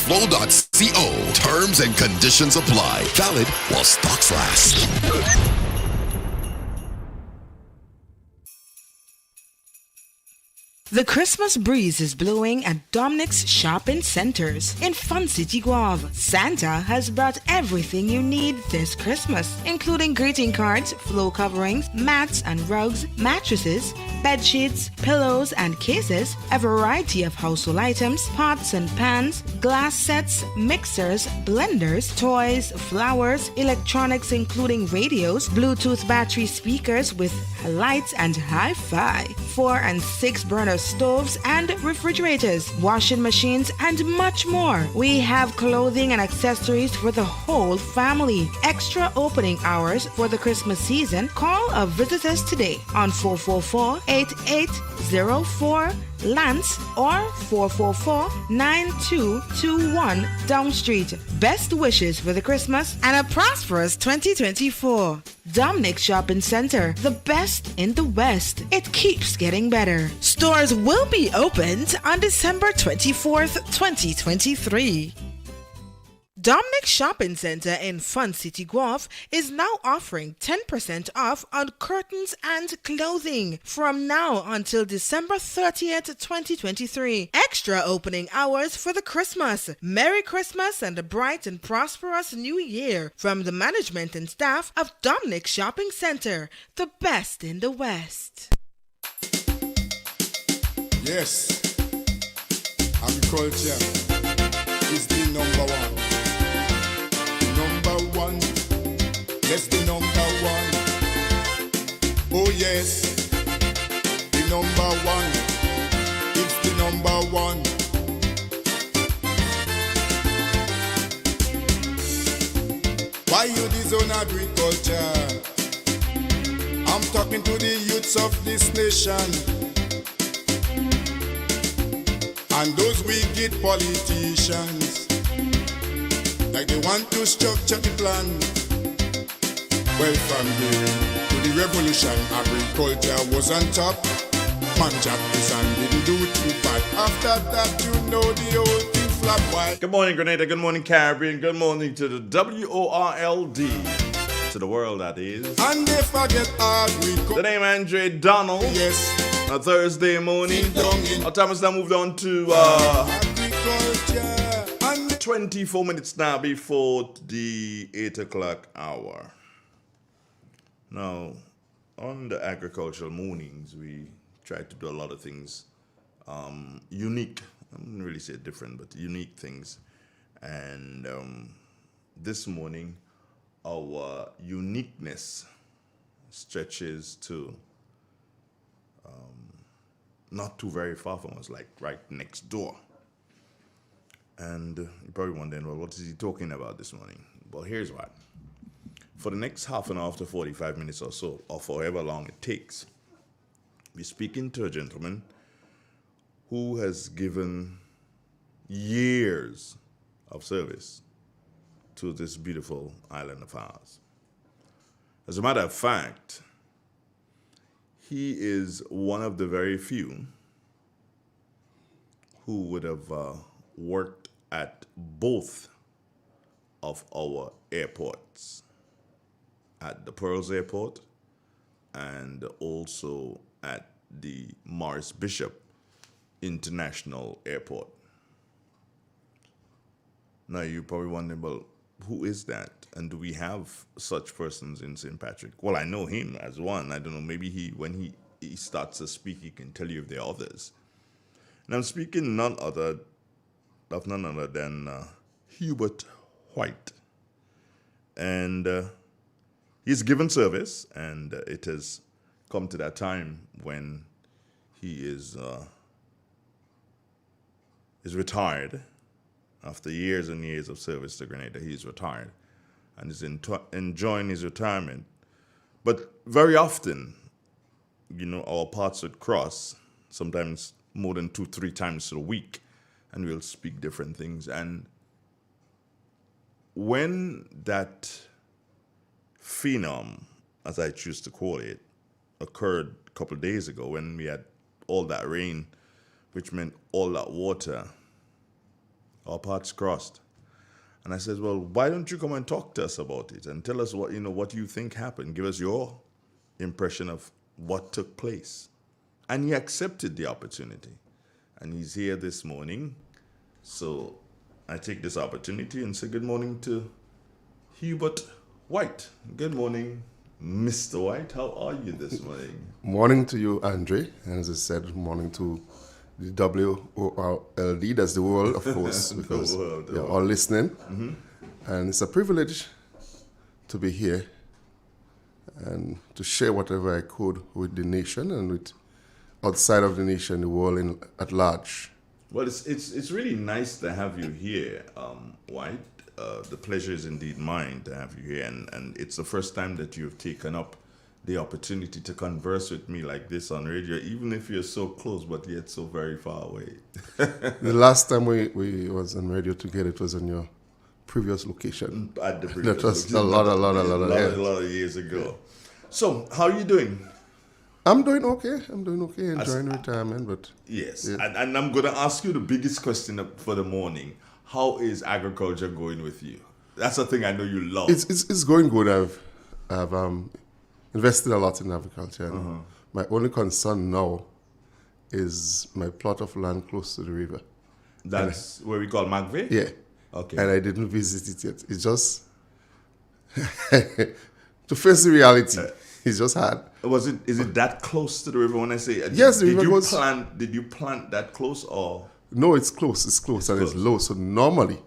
Agflow.co. Terms and conditions apply. Valid while stocks last. The Christmas breeze is blowing at Dominic's shopping centers in Fun City Guave. Santa has brought everything you need this Christmas, including greeting cards, floor coverings, mats and rugs, mattresses, bed sheets, pillows and cases, a variety of household items, pots and pans, glass sets, mixers, blenders, toys, flowers, electronics including radios, Bluetooth battery speakers with lights and hi-fi, 4 and 6 burner stoves and refrigerators, washing machines, and much more. We have clothing and accessories for the whole family. Extra opening hours for the Christmas season. Call or visit us today on 444-8804 Lance or 444-9221 Down Street. Best wishes for the Christmas and a prosperous 2024. Dominic Shopping Center, the best in the West. It keeps getting better. Stores will be opened on December 24th, 2023. Dominic Shopping Center in Fun City Guelph is now offering 10% off on curtains and clothing from now until December 30th, 2023. Extra opening hours for the Christmas. Merry Christmas and a bright and prosperous New Year from the management and staff of Dominic Shopping Center, the best in the West. Yes, agriculture is the number one. Number one, yes, the number one. Oh yes, the number one. It's the number one. Why you disown agriculture? I'm talking to the youths of this nation and those wicked politicians. Like they want to structure the plan. Well, from to the revolution, agriculture was on top. Man jacked this and didn't do too bad. After that, you know the whole thing flat wide. Good morning, Grenada. Good morning, Caribbean. Good morning to the WORLD. To the world, that is. And they forget agriculture. The name Andre Donald. Yes. A Thursday morning. Our time has now moved on to agriculture. 24 minutes now before the 8 o'clock hour. Now, on the agricultural mornings, we try to do a lot of things unique. I wouldn't really say different, but unique things. And this morning, our uniqueness stretches to not too very far from us, like right next door. And you're probably wondering, well, what is he talking about this morning? Well, here's what. For the next half an hour to 45 minutes or so, or for however long it takes, we're speaking to a gentleman who has given years of service to this beautiful island of ours. As a matter of fact, he is one of the very few who would have worked at both of our airports, at the Pearls Airport and also at the Morris Bishop International Airport. Now you're probably wondering, well, who is that? And do we have such persons in St. Patrick? Well, I know him as one. I don't know, maybe when he starts to speak, he can tell you if there are others. And I'm speaking none other than Hubert White. And he's given service, and it has come to that time when he is retired. After years and years of service to Grenada, he's retired and is enjoying his retirement. But very often, our paths would cross, sometimes more than 2-3 times a week, and we'll speak different things. And when that phenom, as I choose to call it, occurred a couple of days ago, when we had all that rain, which meant all that water our paths crossed. And I said, well, why don't you come and talk to us about it and tell us what you think happened? Give us your impression of what took place. And he accepted the opportunity. And he's here this morning. So I take this opportunity and say good morning to Hubert White. Good morning, Mr. White. How are you this morning? Morning to you, Andre. And as I said, morning to the WORLD, that's the world, of course, because you're all listening. Mm-hmm. And it's a privilege to be here and to share whatever I could with the nation and with outside of the nation, the world at large. Well, it's really nice to have you here, White. The pleasure is indeed mine to have you here, and it's the first time that you've taken up the opportunity to converse with me like this on radio, even if you're so close but yet so very far away. The last time we was on radio together, it was on your previous location. At the previous that was location. a lot of years ago. Yeah. So, how are you doing? I'm doing okay, enjoying retirement, but... Yes, yeah. And I'm going to ask you the biggest question for the morning. How is agriculture going with you? That's the thing I know you love. It's going good. I've invested a lot in agriculture. And my only concern now is my plot of land close to the river. That's where we call Magve? Yeah. Okay. And I didn't visit it yet. It's just... to face the reality, it's just hard. Is it that close to the river when I say... Yes, the river goes... Did you plant that close or... No, it's close. It's close and it's low. So normally,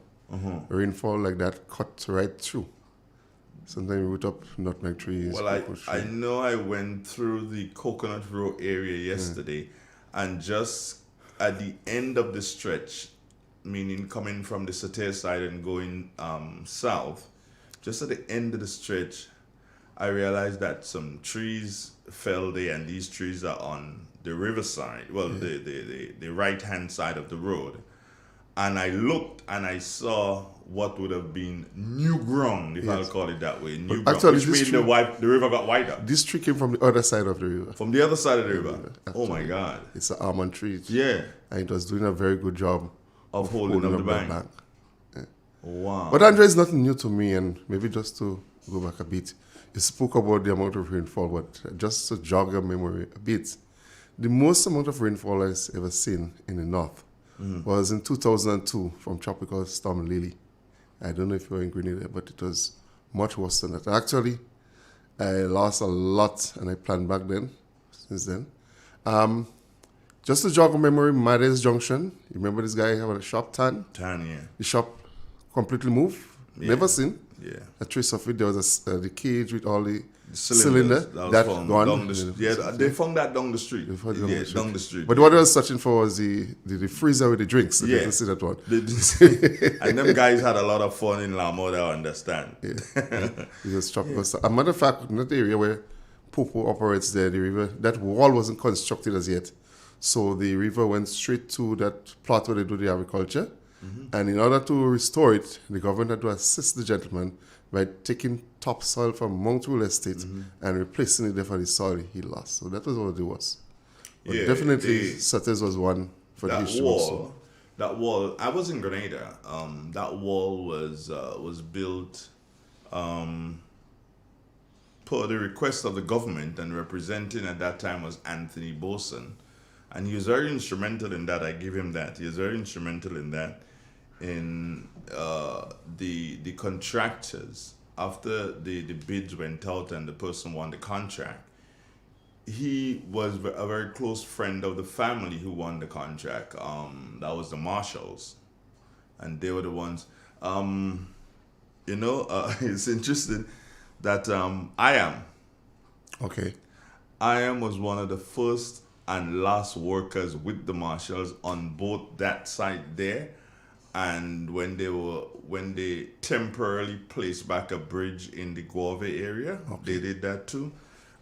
rainfall like that cut right through. Sometimes we put up nutmeg trees. Well, I know I went through the Coconut Row area yesterday, and just at the end of the stretch, meaning coming from the Satir side and going south, just at the end of the stretch, I realized that some trees fell there, and these trees are on the riverside, the right-hand side of the road. And I looked and I saw what would have been new ground, if I'll call it that way. New ground, actually, which means the river got wider. This tree came from the other side of the river. From the other side of the river? Oh my God. It's an almond tree. Yeah. And it was doing a very good job of holding up the bank. Yeah. Wow. But Andre, is nothing new to me, and maybe just to go back a bit, you spoke about the amount of rainfall, but just to jog your memory a bit, the most amount of rainfall I've ever seen in the north was in 2002 from Tropical Storm Lily. I don't know if you were in Grenada, but it was much worse than that. Actually, I lost a lot, and I planned back then, since then. Just to jog your memory, Maddes Junction, you remember this guy had a shop, Tan? Tan, yeah. The shop completely moved, never seen. Yeah. A trace of it. There was the cage with all the cylinder that gone. They found that down the street. Down the street. But what I was searching for was the freezer with the drinks. So didn't see that one. And them guys had a lot of fun in La Moda, I understand. Yeah. It was tropical. A matter of fact, not the area where Popo operates there, the river, that wall wasn't constructed as yet. So the river went straight to that plot where they do the agriculture. And in order to restore it, the government had to assist the gentleman by taking topsoil from Mount Will Estate and replacing it there for the soil he lost. So that was what it was. But definitely, Satis was one for the issue. That wall, I was in Grenada. That wall was built per the request of the government, and representing at that time was Anthony Boson. And he was very instrumental in that. I give him that. He was very instrumental in that. In the contractors, after the bids went out and the person won the contract, he was a very close friend of the family who won the contract. That was the Marshalls, and they were the ones. It's interesting that IAM was one of the first and last workers with the Marshalls on both that site there. And when they temporarily placed back a bridge in the Guave area, they did that too.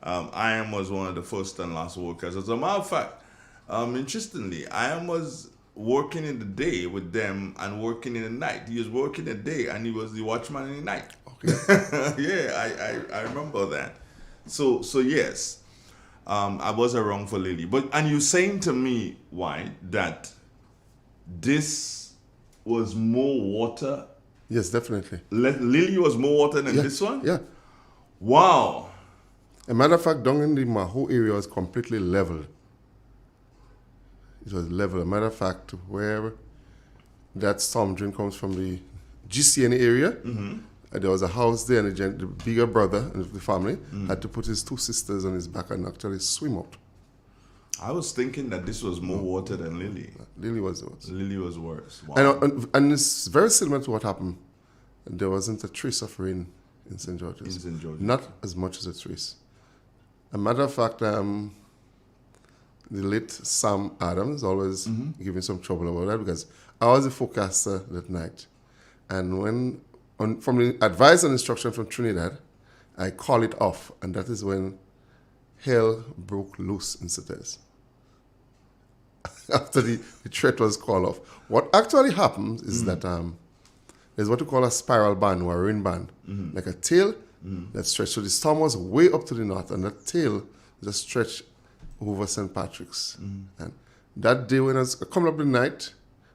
IAM was one of the first and last workers. As a matter of fact, interestingly, IAM was working in the day with them and working in the night. He was working the day and he was the watchman in the night. Okay. Yeah, I remember that. So yes, I was around for Lily. And you're saying to me, why, that this was more water. Yes, definitely. Lily was more water than this one? Yeah. Wow. A matter of fact, down in the Maho area was completely level. It was level. A matter of fact, where that storm drain comes from the GCN area, there was a house there, and the bigger brother of the family had to put his 2 sisters on his back and actually swim out. I was thinking that this was more water than Lily. Lily was worse. Lily was worse. Wow. And it's very similar to what happened. There wasn't a trace of rain in St. George's. In St. George's. Not as much as a trace. A matter of fact, the late Sam Adams always giving some trouble about that, because I was the forecaster that night. And from the advice and instruction from Trinidad, I call it off, and that is when hell broke loose in Cetes. After the threat was called off. What actually happens is that there's what we call a spiral band or a rain band, like a tail that stretched. So the storm was way up to the north, and that tail just stretched over St. Patrick's. And that day when I was coming up the night,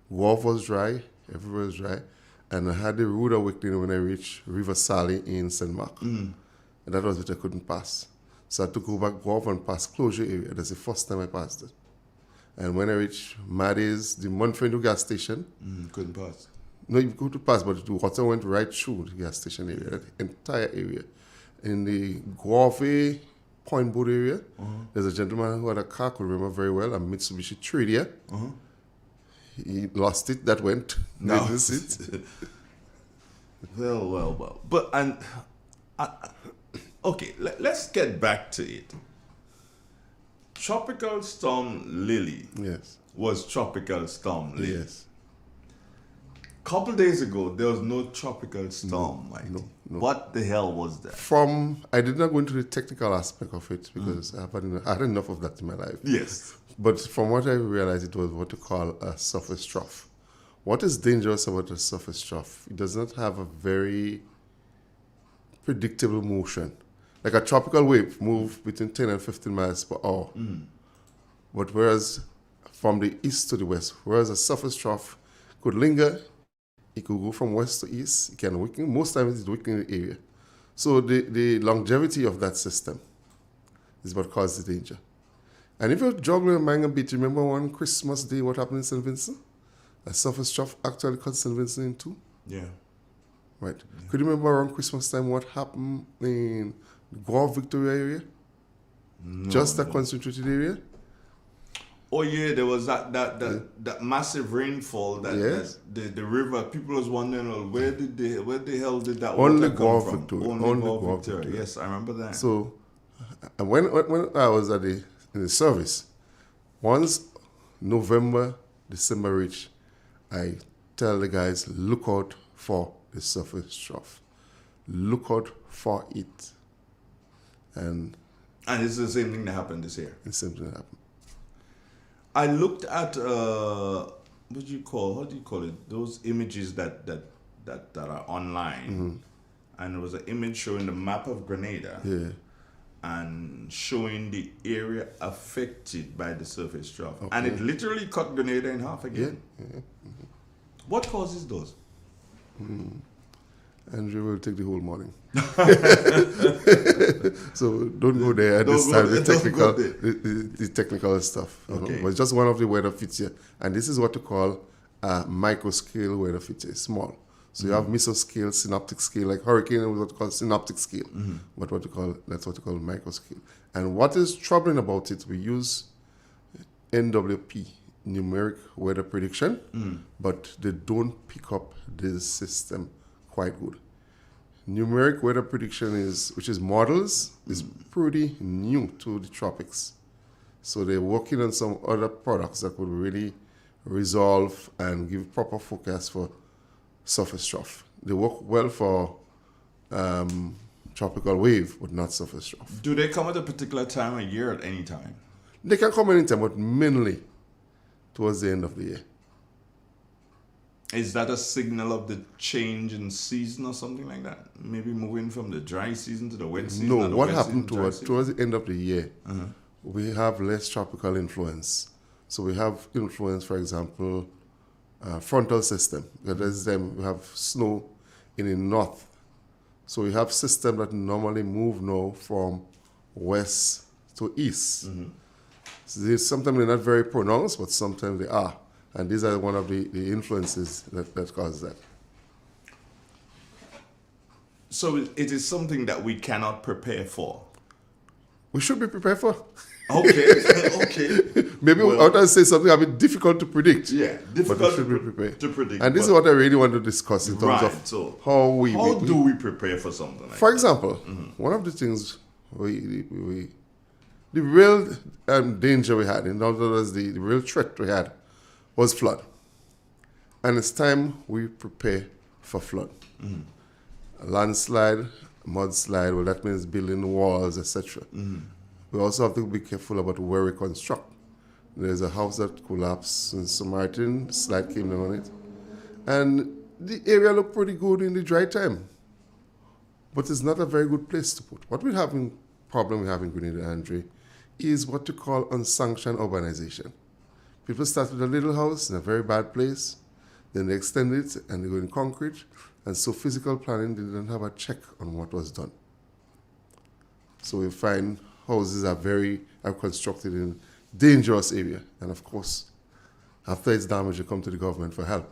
Wharf was dry, everywhere was dry, and I had the rude awakening when I reached River Sally in St. Mark. And that was what I couldn't pass. So I had to go back Wharf and pass Closure area. That's the first time I passed it. And when I reached Maddie's, the Montfrendo gas station, Couldn't pass. no, you could pass, but the water went right through the gas station area, that entire area. In the Guave Point Board area, there's a gentleman who had a car, I could remember very well, a Mitsubishi Tradia. He lost it, that went. No. Didn't see it. Well. But, okay, let's get back to it. Tropical Storm Lily Yes, was Tropical Storm Lily. yes. Couple days ago, there was no tropical storm. no. What the hell was that? I did not go into the technical aspect of it because I had enough of that in my life. Yes. But from what I realized, it was what you call a surface trough. What is dangerous about a surface trough? It does not have a very predictable motion. Like a tropical wave move between 10 and 15 miles per hour. But whereas from the east to the west, whereas a surface trough could linger, it could go from west to east, it can weaken. Most times it's weakening the area. So the longevity of that system is what causes the danger. And if you're juggling your mind a bit, remember one Christmas day what happened in St. Vincent? A surface trough actually cut St. Vincent in two. Yeah. Right. Yeah. Could you remember around Christmas time what happened in the Guelph Victoria area? No, Just that concentrated area? Oh yeah, there was that massive rainfall that the river. People was wondering, well, where the hell did that Only water come from? Victoria. Only Guelph Victoria. Yes, I remember that. So, when I was in the service, once November, December reached, I tell the guys, look out for the surface trough. Look out for it. And it's the same thing that happened this year. the same thing happened. I looked at how do you call it? Those images that are online, and it was an image showing the map of Grenada, and showing the area affected by the surface trough, and it literally cut Grenada in half again. What causes those? Andrew will take the whole morning. So don't go there at this time. The technical stuff. Okay. But it's just one of the weather features. And this is what we call a microscale weather feature, small. So you have mesoscale, synoptic scale, like hurricane is what we call synoptic scale. But that's what we call microscale. And what is troubling about it, we use NWP, numeric weather prediction, but they don't pick up this system quite good. Numeric weather prediction which is models, is pretty new to the tropics. So they're working on some other products that would really resolve and give proper forecast for surface trough. They work well for tropical wave, but not surface trough. Do they come at a particular time of year at any time? They can come anytime, but mainly towards the end of the year. Is that a signal of the change in season or something like that? Maybe moving from the dry season to the wet season? No, what happened towards the end of the year, we have less tropical influence. So we have influence, for example, frontal system. Because we have snow in the north. So we have systems that normally move now from west to east. So sometimes they're not very pronounced, but sometimes they are. And these are one of the influences that cause that. So it is something that we cannot prepare for. We should be prepared for. Okay, okay. Maybe I want to say something a bit difficult to predict. Yeah, but difficult we should be prepared to predict. And this is what I really want to discuss in terms of so how do we prepare for something like For that? example, one of the things the real danger we had, in other words, the real threat we had was flood. And it's time we prepare for flood. A landslide, mudslide, well, that means building walls, etc. We also have to be careful about where we construct. There's a house that collapsed in Samaritan, slide came down on it. And the area looked pretty good in the dry time. But it's not a very good place to put. What problem we have in Grenada, Andre, is what you call unsanctioned urbanization. People start with a little house in a very bad place, then they extend it and they go in concrete, and so physical planning, they didn't have a check on what was done. So we find houses are constructed in dangerous area, and of course, after it's damaged, you come to the government for help.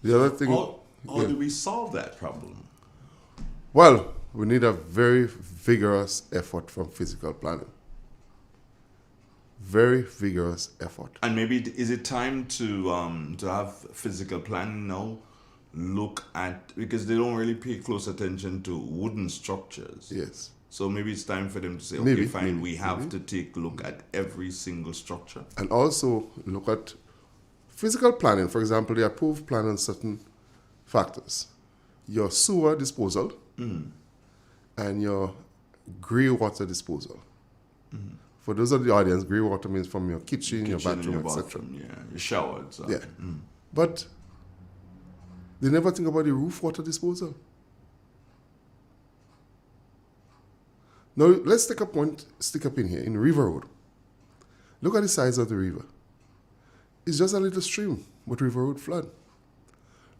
The other thing... How do we solve that problem? Well, we need a very vigorous effort from physical planning. Very vigorous effort. And maybe is it time to have physical planning now look at, because they don't really pay close attention to wooden structures. Yes. So maybe it's time for them to say, Maybe, okay, fine, maybe, we have to take a look at every single structure. And also look at physical planning. For example, the approved plan on certain factors. Your sewer disposal and your grey water disposal. For those of the audience, grey water means from your kitchen, your bathroom, etc. Yeah, your shower. So. Yeah. But they never think about the roof water disposal. Now, let's take a point, stick up in here, in River Road. Look at the size of the river. It's just a little stream, but River Road flood.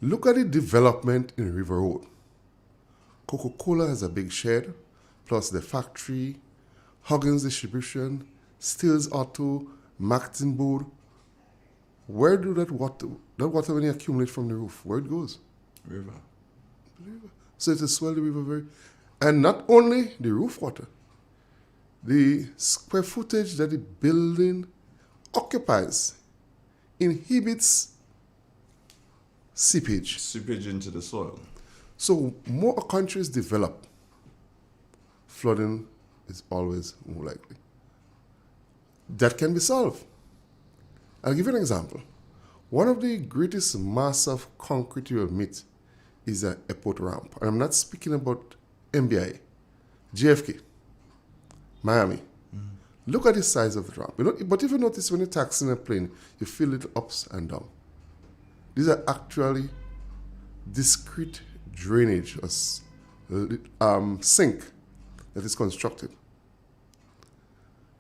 Look at the development in River Road. Coca-Cola has a big shed, plus the factory, Huggins Distribution, Stills Auto, Mactin Board. Where do that water when you accumulate from the roof, where it goes? River. So it will swell the river very... And not only the roof water, the square footage that the building occupies inhibits seepage. Seepage into the soil. So more countries develop, flooding is always more likely. That can be solved. I'll give you an example. One of the greatest mass of concrete you will meet is an airport ramp. And I'm not speaking about MBI, JFK, Miami. Look at the size of the ramp. But if you notice when you're taxiing a plane, you feel it ups and down. These are actually discrete drainage or sink that is constructed.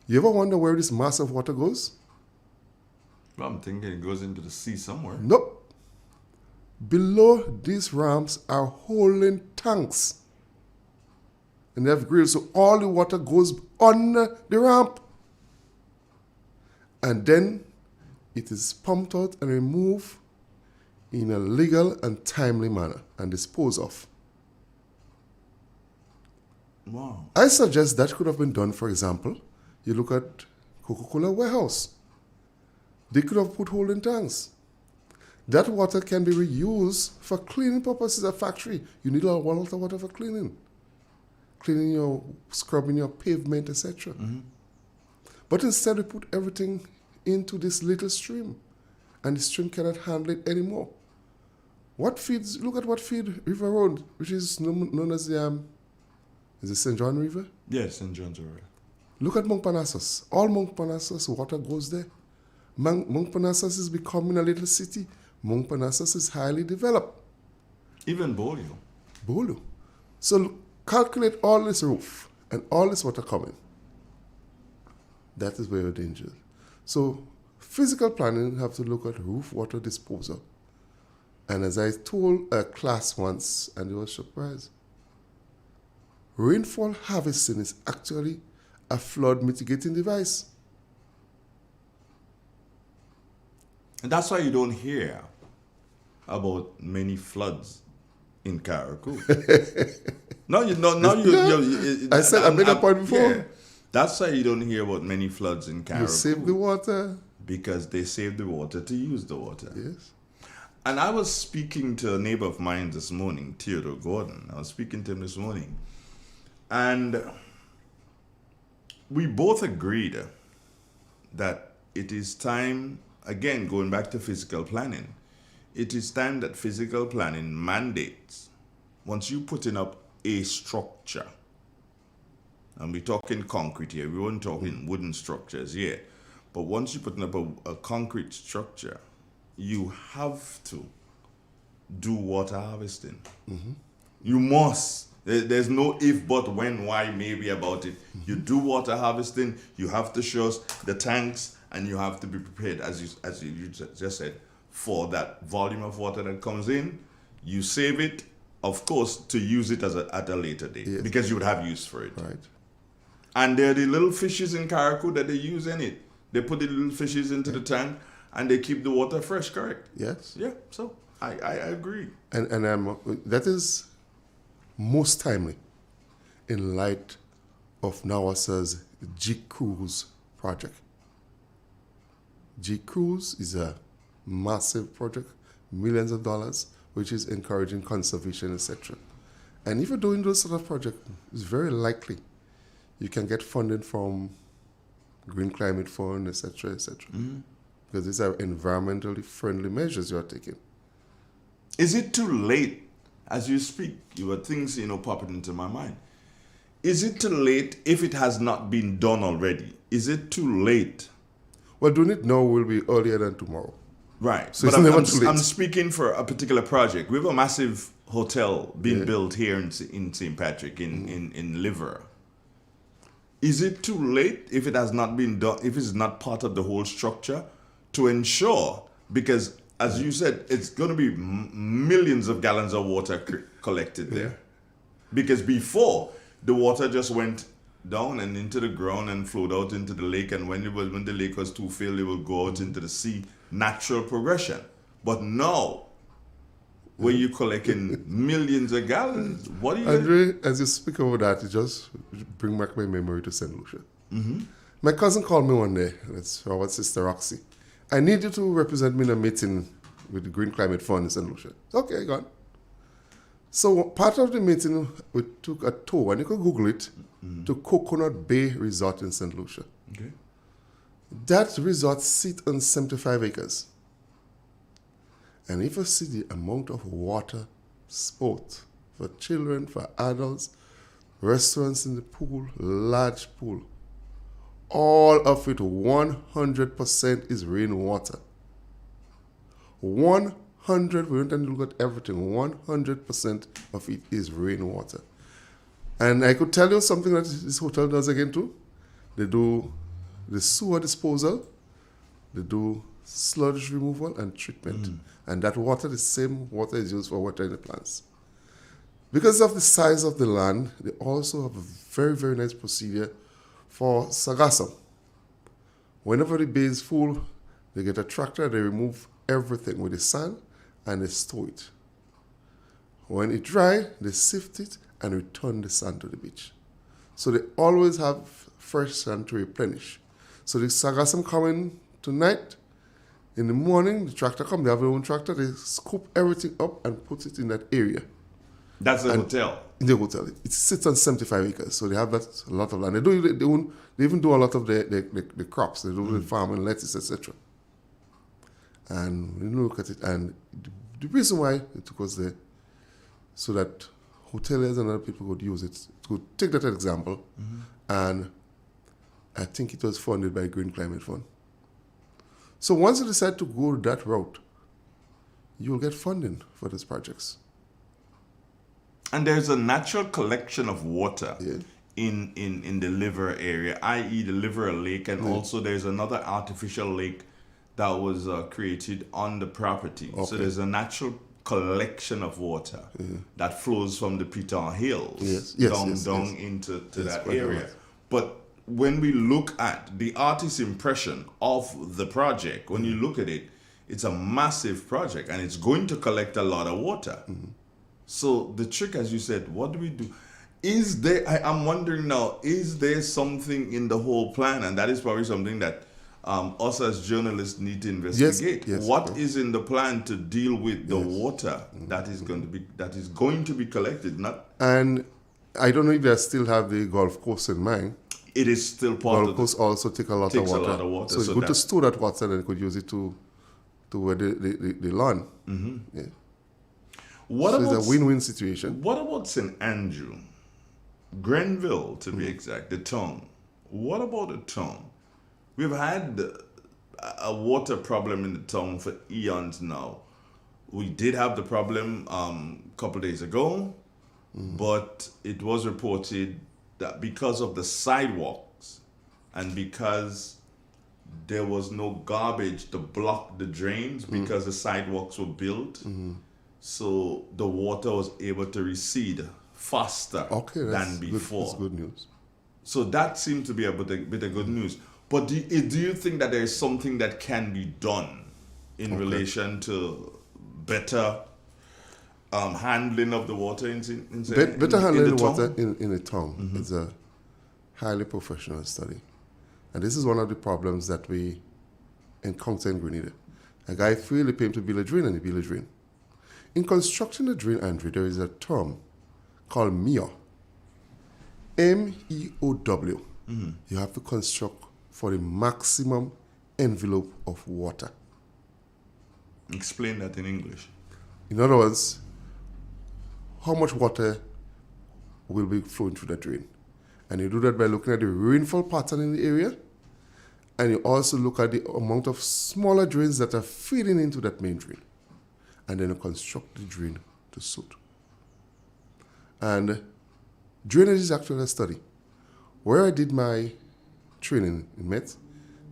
You ever wonder where this mass of water goes? Well, I'm thinking it goes into the sea somewhere. Nope. Below these ramps are holding tanks. And they have grills, so all the water goes under the ramp. And then it is pumped out and removed in a legal and timely manner and disposed of. Wow. I suggest that could have been done, for example, you look at Coca-Cola warehouse. They could have put holding tanks. That water can be reused for cleaning purposes at factory. You need a lot of water for cleaning. Scrubbing your pavement, etc. But instead we put everything into this little stream. And the stream cannot handle it anymore. Look at what feeds River Road, which is known as is it St. John River? Yes, St. John's River. Look at Montparnasse. All Montparnasse water goes there. Montparnasse is becoming a little city. Montparnasse is highly developed. Even Bolio. Bolio. So calculate all this roof and all this water coming. That is where you're dangerous. So Physical planning, you have to look at roof water disposal. And as I told a class once, and they were surprised, rainfall harvesting is actually a flood mitigating device. And that's why you don't hear about many floods in Agricu. I said I made a point before. Yeah, that's why you don't hear about many floods in Agricu. You save the water. Because they save the water to use the water. Yes. And I was speaking to a neighbor of mine this morning, Theodore Gordon. I was speaking to him this morning. And we both agreed that it is time, again, going back to physical planning, it is time that physical planning mandates, once you putting up a structure, and we're talking concrete here, we weren't talking wooden structures here, but once you're putting up a concrete structure, you have to do water harvesting. You must. There's no if, but, when, why, maybe about it. You do water harvesting, you have to show us the tanks, and you have to be prepared, as you just said, for that volume of water that comes in. You save it, of course, to use it at a later date, yes, because you would have use for it. Right. And there are the little fishes in Agricu that they use in it. They put the little fishes into the tank, and they keep the water fresh, correct? Yes. Yeah, so I agree. And that is most timely in light of NAWASA's G-Cruise project. G-Cruise is a massive project, millions of dollars, which is encouraging conservation, etc. And if you're doing those sort of projects, it's very likely you can get funding from Green Climate Fund, etc., etc. Because these are environmentally friendly measures you are taking. Is it too late? As you speak, you are things, popping into my mind. Is it too late if it has not been done already? Is it too late? Well, doing it now will be earlier than tomorrow. Right. So but it's never too late. I'm speaking for a particular project. We have a massive hotel being built here in St. Patrick, in Liver. Is it too late if it has not been done, if it's not part of the whole structure, to ensure, because as you said, it's going to be millions of gallons of water collected there. Because before, the water just went down and into the ground and flowed out into the lake, and when the lake was too filled, it will go out into the sea, natural progression. But now, where you're collecting millions of gallons, what do you... Andre, as you speak about that, it just bring back my memory to St. Lucia. My cousin called me one day, that's our sister Roxy. I need you to represent me in a meeting with the Green Climate Fund in St. Lucia. Okay, go on. So part of the meeting, we took a tour, and you can Google it, to Coconut Bay Resort in St. Lucia. Okay. That resort sits on 75 acres. And if you see the amount of water, sport, for children, for adults, restaurants in the pool, large pool, all of it 100% is rainwater. 100, we don't look at everything, 100% of it is rainwater. And I could tell you something that this hotel does again too. They do the sewer disposal, they do sludge removal and treatment. And that water, the same water is used for watering the plants. Because of the size of the land, they also have a very, very nice procedure for sargassum. Whenever the bay is full, they get a tractor, they remove everything with the sand and they store it. When it dry, they sift it and return the sand to the beach. So they always have fresh sand to replenish. So the sargassum coming tonight, in the morning, the tractor comes, they have their own tractor, they scoop everything up and put it in that area. That's the hotel? In the hotel. It sits on 75 acres, so they have that a lot of land. They even do a lot of the crops. They do the farm and lettuce, etc. And we look at it, and the reason why it was there, so that hoteliers and other people could use it. Could take that example, and I think it was funded by Green Climate Fund. So once you decide to go that route, you'll get funding for these projects. And there's a natural collection of water in the Liver area, i.e. the Liver Lake, and also there's another artificial lake that was created on the property. So Okay. there's a natural collection of water that flows from the Piton Hills down into that quite area. right. But when we look at the artist's impression of the project, when you look at it, it's a massive project and it's going to collect a lot of water. So the trick, as you said, what do we do? Is there, I'm wondering now, is there something in the whole plan? And that is probably something that us as journalists need to investigate. Yes, What is in the plan to deal with the water that is going to be collected? And I don't know if they still have the golf course in mind. It is still part Golf of course also takes a lot takes of a water. lot of water, So it's so good to that- store that water and then could use it to where the lawn. Yeah. What So about it's a win-win situation. What about St. Andrew? Grenville, to be exact, the town. What about the town? We've had a water problem in the town for eons now. We did have the problem a couple days ago, but it was reported that because of the sidewalks and because there was no garbage to block the drains because the sidewalks were built, so the water was able to recede faster Okay, that's than good. before. That's good news. So that seems to be a bit of good news. But do you think that there is something that can be done in relation to better handling of the water in Better handling the town? water in a town is a highly professional study. And this is one of the problems that we encounter in Grenada. A guy freely paid to build a drain and he built a drain. In constructing a drain, Andrew, there is a term called MEOW. MEOW. You have to construct for the maximum envelope of water. Explain that in English. In other words, how much water will be flowing through the drain. And you do that by looking at the rainfall pattern in the area, and you also look at the amount of smaller drains that are feeding into that main drain. And then you construct the drain to suit. And drainage is actually a study. Where I did my training in Met,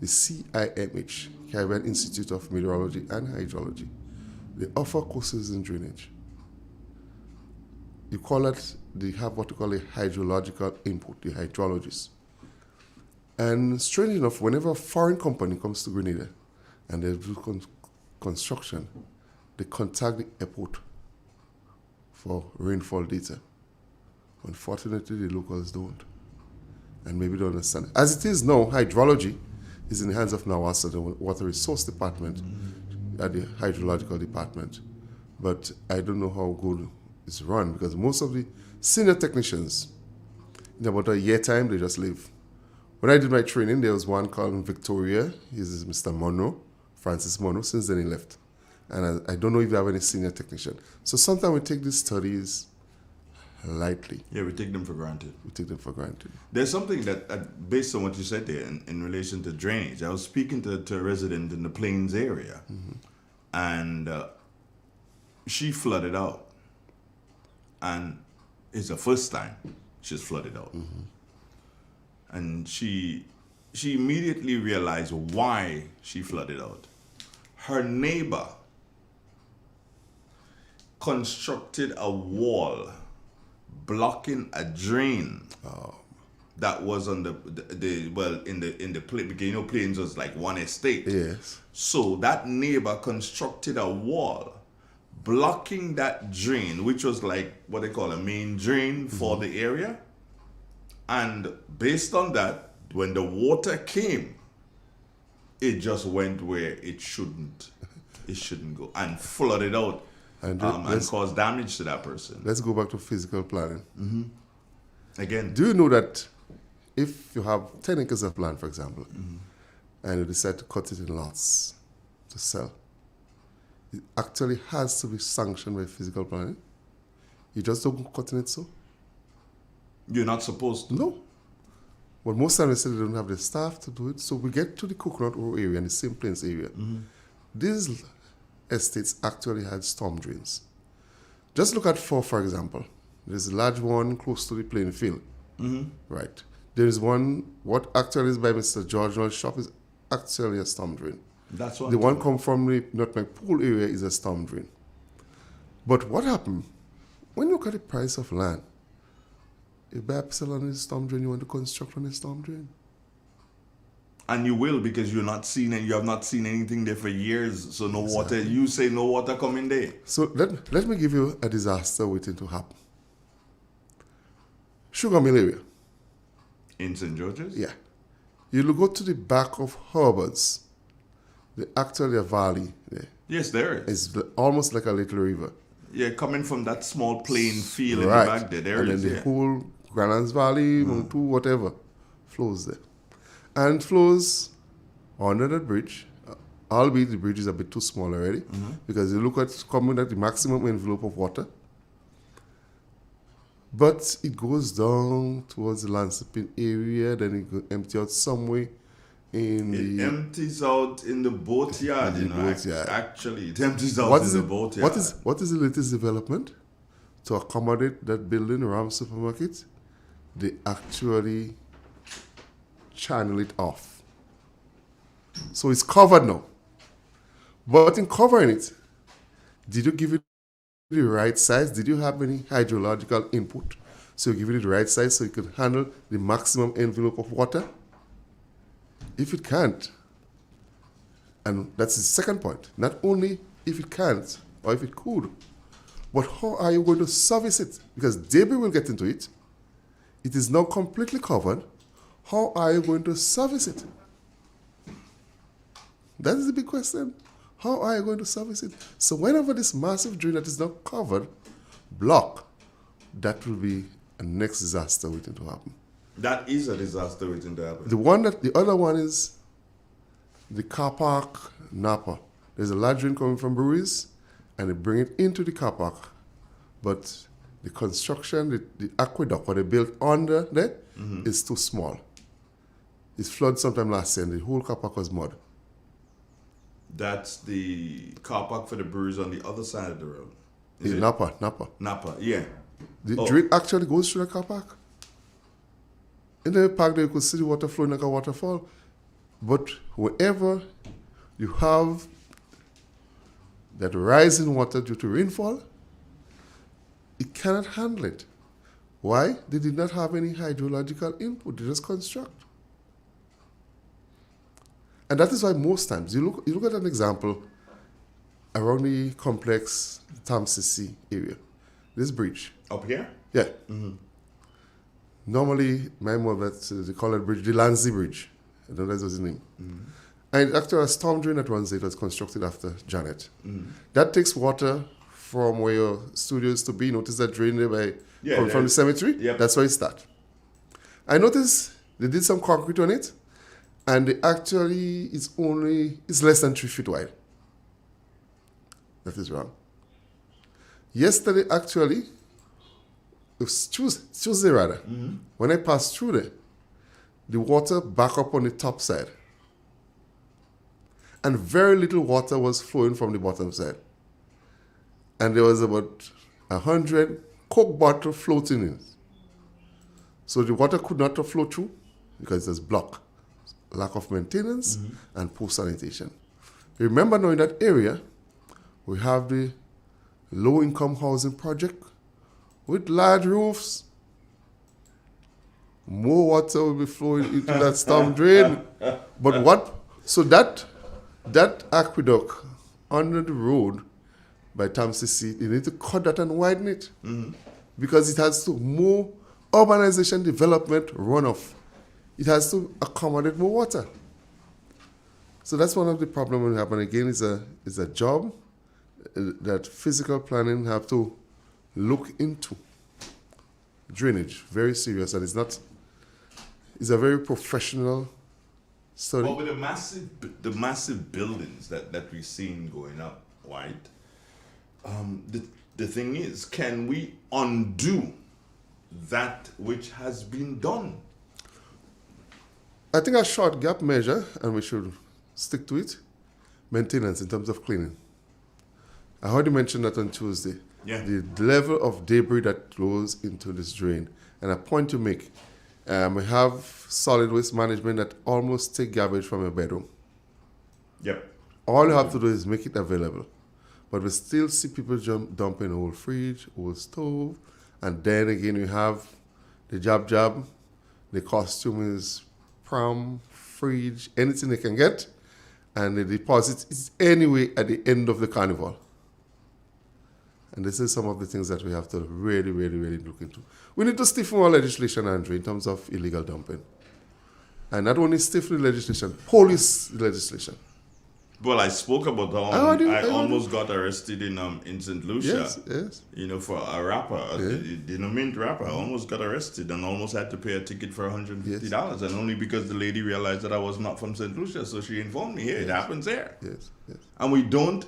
the CIMH, Caribbean Institute of Meteorology and Hydrology, they offer courses in drainage. You call it, they have what you call a hydrological input, the hydrologists. And strange enough, whenever a foreign company comes to Grenada and they do construction, they contact the airport for rainfall data. Unfortunately, the locals don't. And maybe don't understand. As it is now, hydrology is in the hands of NAWASA, the Water Resource Department, at the Hydrological Department. But I don't know how good it's run because most of the senior technicians, in about a year time, they just leave. When I did my training, there was one called Victoria. He's Mr. Monroe, Francis Monroe. Since then, he left. And I don't know if they have any senior technician. So sometimes we take these studies lightly. Yeah, we take them for granted. We take them for granted. There's something that based on what you said there in relation to drainage, I was speaking to a resident in the Plains area, and she flooded out. And it's the first time she's flooded out. And she immediately realized why she flooded out. Her neighbor constructed a wall blocking a drain that was on the plains. You know, Plains was like one estate. Yes. So that neighbor constructed a wall blocking that drain, which was like what they call a main drain for the area. And based on that, when the water came, it just went where it shouldn't go and flooded out and caused damage to that person. Let's go back to physical planning. Again, Do you know that if you have 10 acres of land, for example, and you decide to cut it in lots to sell, it actually has to be sanctioned by physical planning? You just don't go cutting it so? you're not supposed to. No. But most times they say they don't have the staff to do it. So we get to the Coconut Row area and the St. Plains area. These estates actually had storm drains. Just look at for example. There's a large one close to the playing field. Right. There is one, what actually is by Mr. George Noel's shop is actually a storm drain. That's what The I'm one talking come from the Nutmeg Pool area is a storm drain. But what happened? When you look at the price of land, you buy a sell on the storm drain, you want to construct on the storm drain. And you will, because you have not seen anything there for years. So no water. You say no water coming there. So let me give you a disaster waiting to happen. Sugar mill area. In St. George's? Yeah. You go to the back of Hubert's. Actually a valley there. Yes, there is. It's almost like a little river. Yeah, coming from that small plain field in Right. the back there. There and is, then the yeah. whole Granans Valley, Montu, whatever, flows there. And flows under that bridge, albeit the bridge is a bit too small already, because you look at coming at the maximum envelope of water. But it goes down towards the landscaping area, then it go empty out somewhere in It the... empties out in the boatyard, In the boatyard. Actually, it empties out What in is the it? boatyard. What is the latest development? To accommodate that building, Ram Supermarket, they actually channel it off. So it's covered now. But in covering it, did you give it the right size? Did you have any hydrological input? So you give it the right size so it could handle the maximum envelope of water? If it can't, and that's the second point, not only if it can't or if it could, but how are you going to service it? Because debris will get into it. It is now completely covered. How are you going to service it? That is the big question. How are you going to service it? So whenever this massive drain that is now covered, block, that will be a next disaster waiting to happen. That is a disaster waiting to happen. The other one is the car park Napa. There's a large drain coming from breweries, and they bring it into the car park. But the construction, the aqueduct, what they built under there, is too small. It flooded sometime last year, and the whole car park was mud. That's the car park for the breweries on the other side of the road. Is it? Napa. Napa, yeah. The drain actually goes through the car park. In the park, there you could see the water flowing like a waterfall. But wherever you have that rise in water due to rainfall, it cannot handle it. Why? They did not have any hydrological input. They just construct. And that is why most times, you look at an example around the complex Tamsisi area. This bridge. Up here? Yeah. Normally, my mother, they call it bridge, the Lanzi Bridge. I don't know that was his name. And after a storm drain that runs it was constructed after Janet. That takes water from where your studio is to be. Notice that drain there coming from the cemetery? Yep. That's where it starts. I noticed they did some concrete on it, and they actually, it's less than 3 feet wide. That is wrong. Yesterday, actually, it was Tuesday rather, when I passed through there, the water back up on the top side. And very little water was flowing from the bottom side. And there was about 100 Coke bottles floating in. So the water could not flow through because it was blocked. Lack of maintenance and poor sanitation. Remember now in that area, we have the low-income housing project with large roofs. More water will be flowing into that storm drain. But what? So that aqueduct under the road by Tamsisi, you need to cut that and widen it. Because it has to more urbanization development runoff. It has to accommodate more water. So that's one of the problems we have. And again, it's a job that physical planning have to look into. Drainage, very serious, and it's a very professional study. But with the massive buildings that we've seen going up, right? The thing is, can we undo that which has been done? I think a short gap measure, and we should stick to it, maintenance in terms of cleaning. I heard you mention that on Tuesday. Yeah. The level of debris that goes into this drain. And a point to make, we have solid waste management that almost take garbage from your bedroom. Yep. All you have to do is make it available. But we still see people dumping old fridge, old stove, and then again you have the jab. The costume is pram, fridge, anything they can get, and the deposit is anyway at the end of the carnival. And this is some of the things that we have to really, really, really look into. We need to stiffen our legislation, Andrew, in terms of illegal dumping. And not only stiffen the legislation, police legislation. Well, I spoke about how I almost got arrested in St. Lucia. Yes. You know, for a rapper, mint rapper. I almost got arrested and almost had to pay a ticket for $150. And only because the lady realized that I was not from St. Lucia. So she informed me, hey, it happens there. Yes. And we don't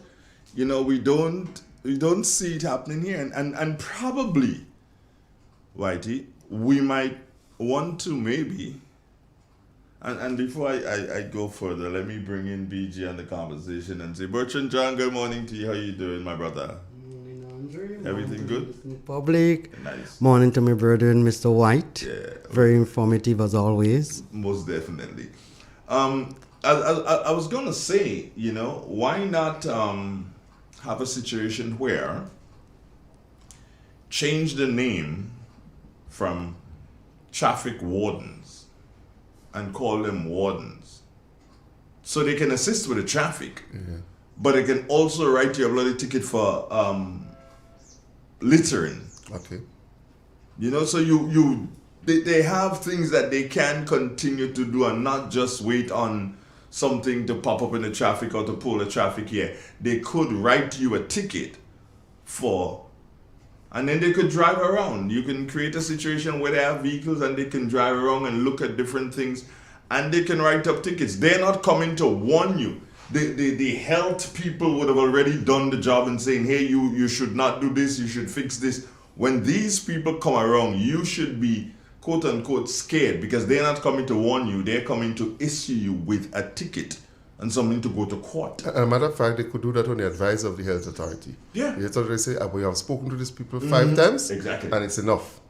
see it happening here. And probably, Whitey, we might want to maybe... And before I go further, let me bring in BG on the conversation and say, Bertrand John, good morning to you. How you doing, my brother? Morning, Andre. Everything good? Public. Nice. Morning to my brother and Mr. White. Yeah. Very informative as always. Most definitely. I was going to say, why not have a situation where change the name from traffic wardens and call them wardens, so they can assist with the traffic, but they can also write you a bloody ticket for littering. Okay. So they have things that they can continue to do and not just wait on something to pop up in the traffic or to pull the traffic here. They could write you a ticket and then they could drive around. You can create a situation where they have vehicles and they can drive around and look at different things and they can write up tickets. They're not coming to warn you. The health people would have already done the job and saying, hey, you should not do this, you should fix this. When these people come around, you should be quote unquote scared because they're not coming to warn you. They're coming to issue you with a ticket and something to go to court. As a matter of fact, they could do that on the advice of the health authority. Yeah. The health authority say, we have spoken to these people 5 times. Exactly. And it's enough.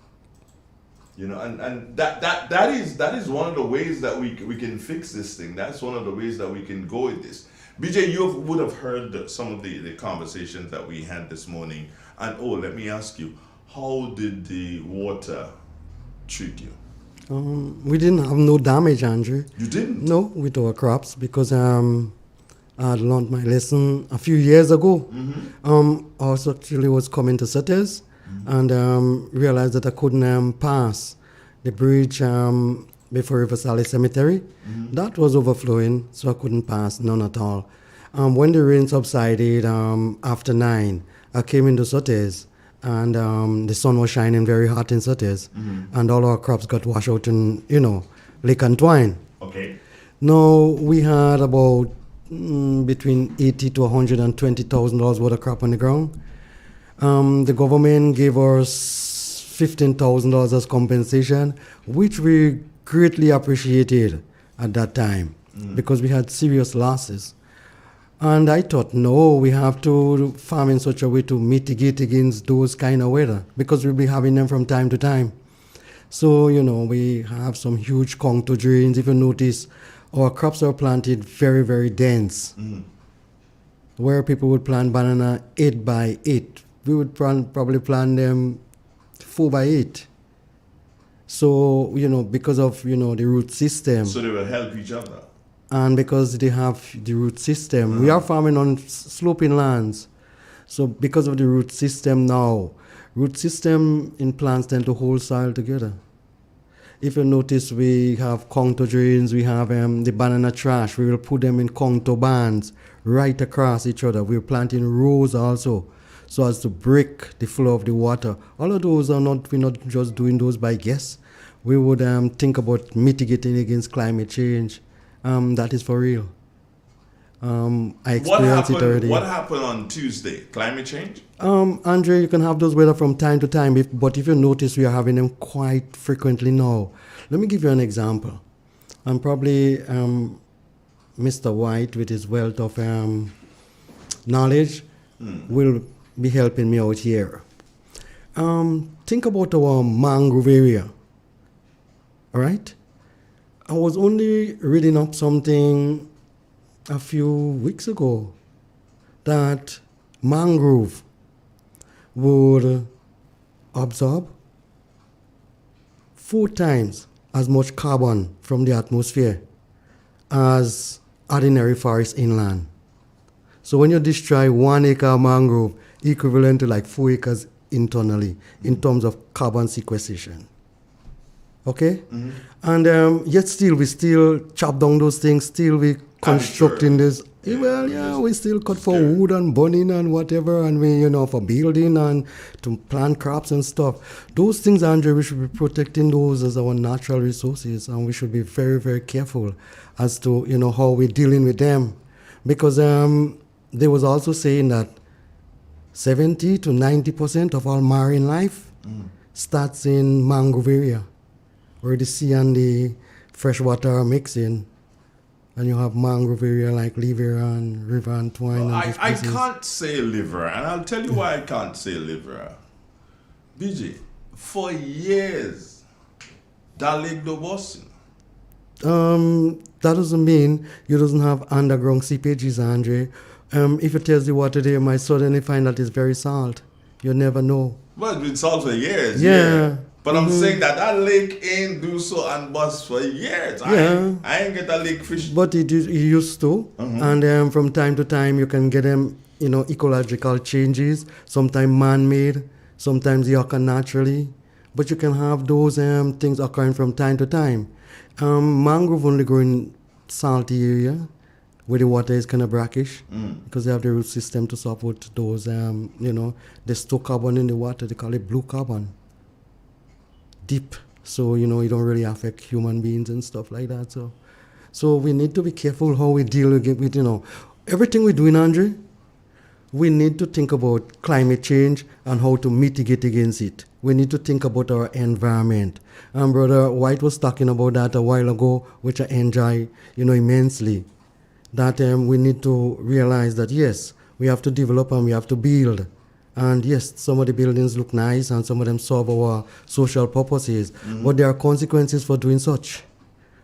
And that is one of the ways that we can fix this thing. That's one of the ways that we can go with this. BJ, you would have heard some of the conversations that we had this morning. And let me ask you, how did the water treat you? We didn't have no damage, Andrew. You didn't? No, with our crops because I had learned my lesson a few years ago. I also actually was coming to Sutters and realized that I couldn't pass the bridge before River Sally Cemetery. That was overflowing, so I couldn't pass, none at all. When the rain subsided after 9, I came into Sutters. And the sun was shining very hot in Sutters, and all our crops got washed out in, Lake Antoine. Okay. Now we had about between $80,000 to $120,000 worth of crop on the ground. The government gave us $15,000 as compensation, which we greatly appreciated at that time because we had serious losses. And I thought, no, we have to farm in such a way to mitigate against those kind of weather because we'll be having them from time to time. So, we have some huge contour drains. If you notice, our crops are planted very, very dense. Where people would plant banana 8 by 8, we would probably plant them 4 by 8. So, because of, the root system. So they will help each other. And because they have the root system, we are farming on sloping lands. So because of the root system now, root system in plants tend to hold soil together. If you notice, we have contour drains, we have the banana trash. We will put them in contour bands right across each other. We're planting rows also, so as to break the flow of the water. All of those we're not just doing those by guess. We would think about mitigating against climate change. That is for real. I experienced it already. What happened on Tuesday? Climate change? Andre, you can have those weather from time to time, but if you notice, we are having them quite frequently now. Let me give you an example. Probably Mr. White, with his wealth of knowledge, will be helping me out here. Think about our mangrove area. All right? I was only reading up something a few weeks ago that mangrove would absorb 4 times as much carbon from the atmosphere as ordinary forest inland. So when you destroy 1 acre of mangrove, equivalent to like 4 acres internally in terms of carbon sequestration. Okay? And yet still, we still chop down those things, still we constructing this. Well, yeah, we still cut for wood and burning and whatever, and we, for building and to plant crops and stuff. Those things, Andre, we should be protecting those as our natural resources, and we should be very, very careful as to, how we're dealing with them. Because they was also saying that 70 to 90% of all marine life starts in mangrove area, where the sea and the freshwater are mixing. And you have mangrove area like liver and river and twine. Well, I can't say liver, and I'll tell you why I can't say liver. BJ, for years, that lake do busting. That doesn't mean you doesn't have underground seepages, Andre. If it tells you water there, you might suddenly find that it's very salt. You never know. Well, it's been salt for years. Yeah. But I'm saying that lake ain't do so and bust for years. Yeah. I ain't get a lake fish. But it used to. And from time to time, you can get them, ecological changes. Sometimes man-made, sometimes they occur naturally. But you can have those things occurring from time to time. Mangrove only grow in salty area, where the water is kind of brackish, because they have the root system to support those, they store carbon in the water. They call it blue carbon. Deep, so you don't really affect human beings and stuff like that. So we need to be careful how we deal with everything we're doing, Andre. We need to think about climate change and how to mitigate against it. We need to think about our environment. And Brother White was talking about that a while ago, which I enjoy, immensely. That we need to realize that yes, we have to develop and we have to build. And yes, some of the buildings look nice and some of them serve our social purposes, but there are consequences for doing such.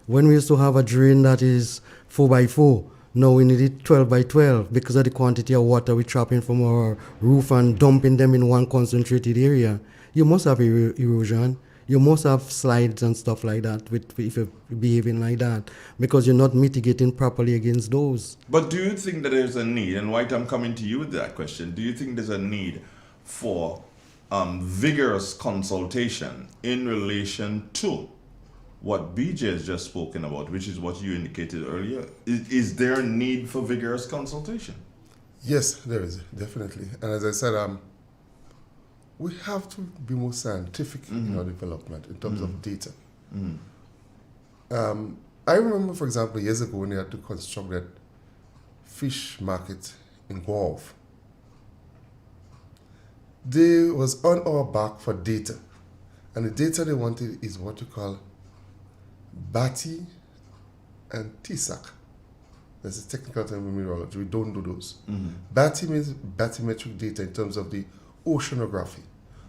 When we used to have a drain that is 4 by 4, now we need it 12 by 12 because of the quantity of water we're trapping from our roof and dumping them in one concentrated area. You must have erosion. You must have slides and stuff like that if you're behaving like that, because you're not mitigating properly against those. But do you think that there's a need, and White, I'm coming to you with that question, do you think there's a need for vigorous consultation in relation to what BJ has just spoken about, which is what you indicated earlier? Is there a need for vigorous consultation? Yes, there is, definitely. And as I said, we have to be more scientific in our development in terms of data. I remember, for example, years ago when they had to construct that fish market in Guelph. They was on our back for data. And the data they wanted is what you call BATI and TSAC. That's a technical term in mineralogy. We don't do those. BATI means bathymetric data in terms of the oceanography.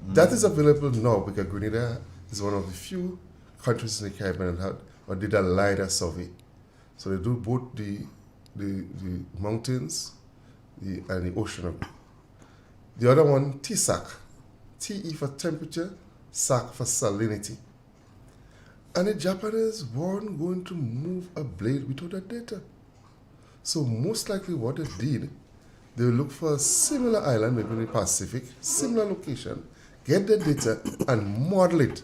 That is available now because Grenada is one of the few countries in the Caribbean that did a LiDAR survey. So they do both the mountains and the oceanography. The other one, TSAC. TE for temperature, SAC for salinity. And the Japanese weren't going to move a blade without that data. So most likely what they did, they will look for a similar island, maybe in the Pacific, similar location, get the data and model it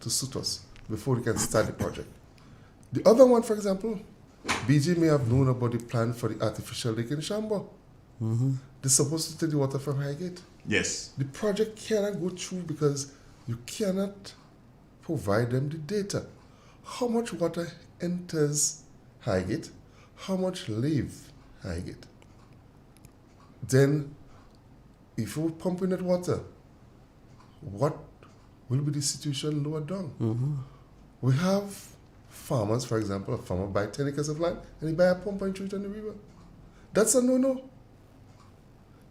to suit us before we can start the project. The other one, for example, BG may have known about the plan for the artificial lake in Shambo. They're supposed to take the water from Highgate. Yes. The project cannot go through because you cannot provide them the data. How much water enters Highgate? How much leave Highgate? Then, if you pump in that water, what will be the situation lower down? We have farmers, for example, a farmer buy 10 acres of land and he buy a pump and throw it on the river. That's a no-no.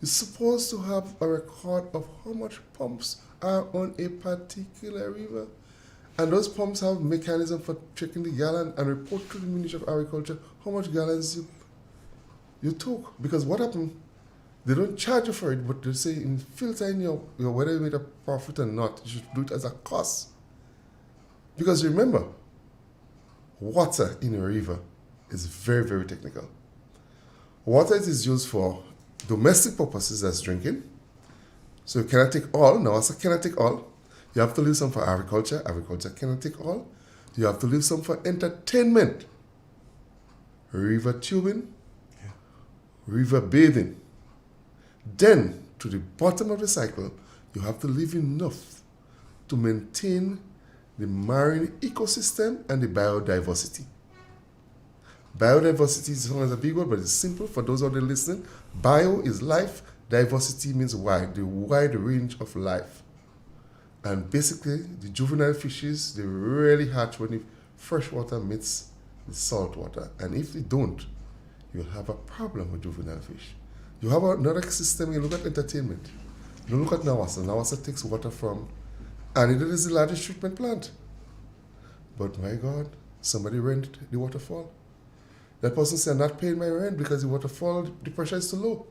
You're supposed to have a record of how much pumps are on a particular river. And those pumps have mechanism for checking the gallon and report to the Ministry of Agriculture how much gallons you took. Because what happened, they don't charge you for it, but they say in filtering your whether you made a profit or not, you should do it as a cost. Because remember, water in a river is very, very technical. Water is used for domestic purposes as drinking. So you cannot take all. Now, as I cannot take all, you have to leave some for agriculture. Agriculture cannot take all. You have to leave some for entertainment. River tubing, river bathing. Then, to the bottom of the cycle, you have to leave enough to maintain the marine ecosystem and the biodiversity. Biodiversity is sometimes a big word, but it's simple for those out there listening. Bio is life, diversity means wide, the wide range of life. And basically, the juvenile fishes, they rarely hatch when the fresh water meets the salt water. And if they don't, you'll have a problem with juvenile fish. You have another system, you look at entertainment. You look at Nawasa. Nawasa takes water from, and it is the largest treatment plant. But my God, somebody rented the waterfall. That person said, I'm not paying my rent because the waterfall, the pressure is too low.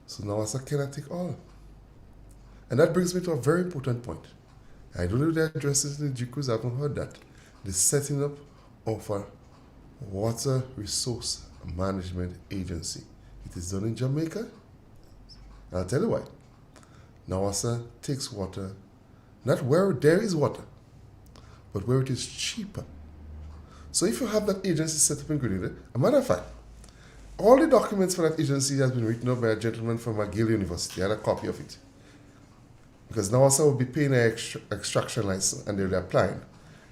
So Nawasa cannot take all. And that brings me to a very important point. I don't know if they address it in the GCUs, I haven't heard that. The setting up of a water resource management agency. It is done in Jamaica. I'll tell you why. Nawasa takes water, not where there is water, but where it is cheaper. So if you have that agency set up in Grenada, a matter of fact, all the documents for that agency has been written up by a gentleman from McGill University. I had a copy of it. Because Nawasa will be paying an extraction license and they'll be applying.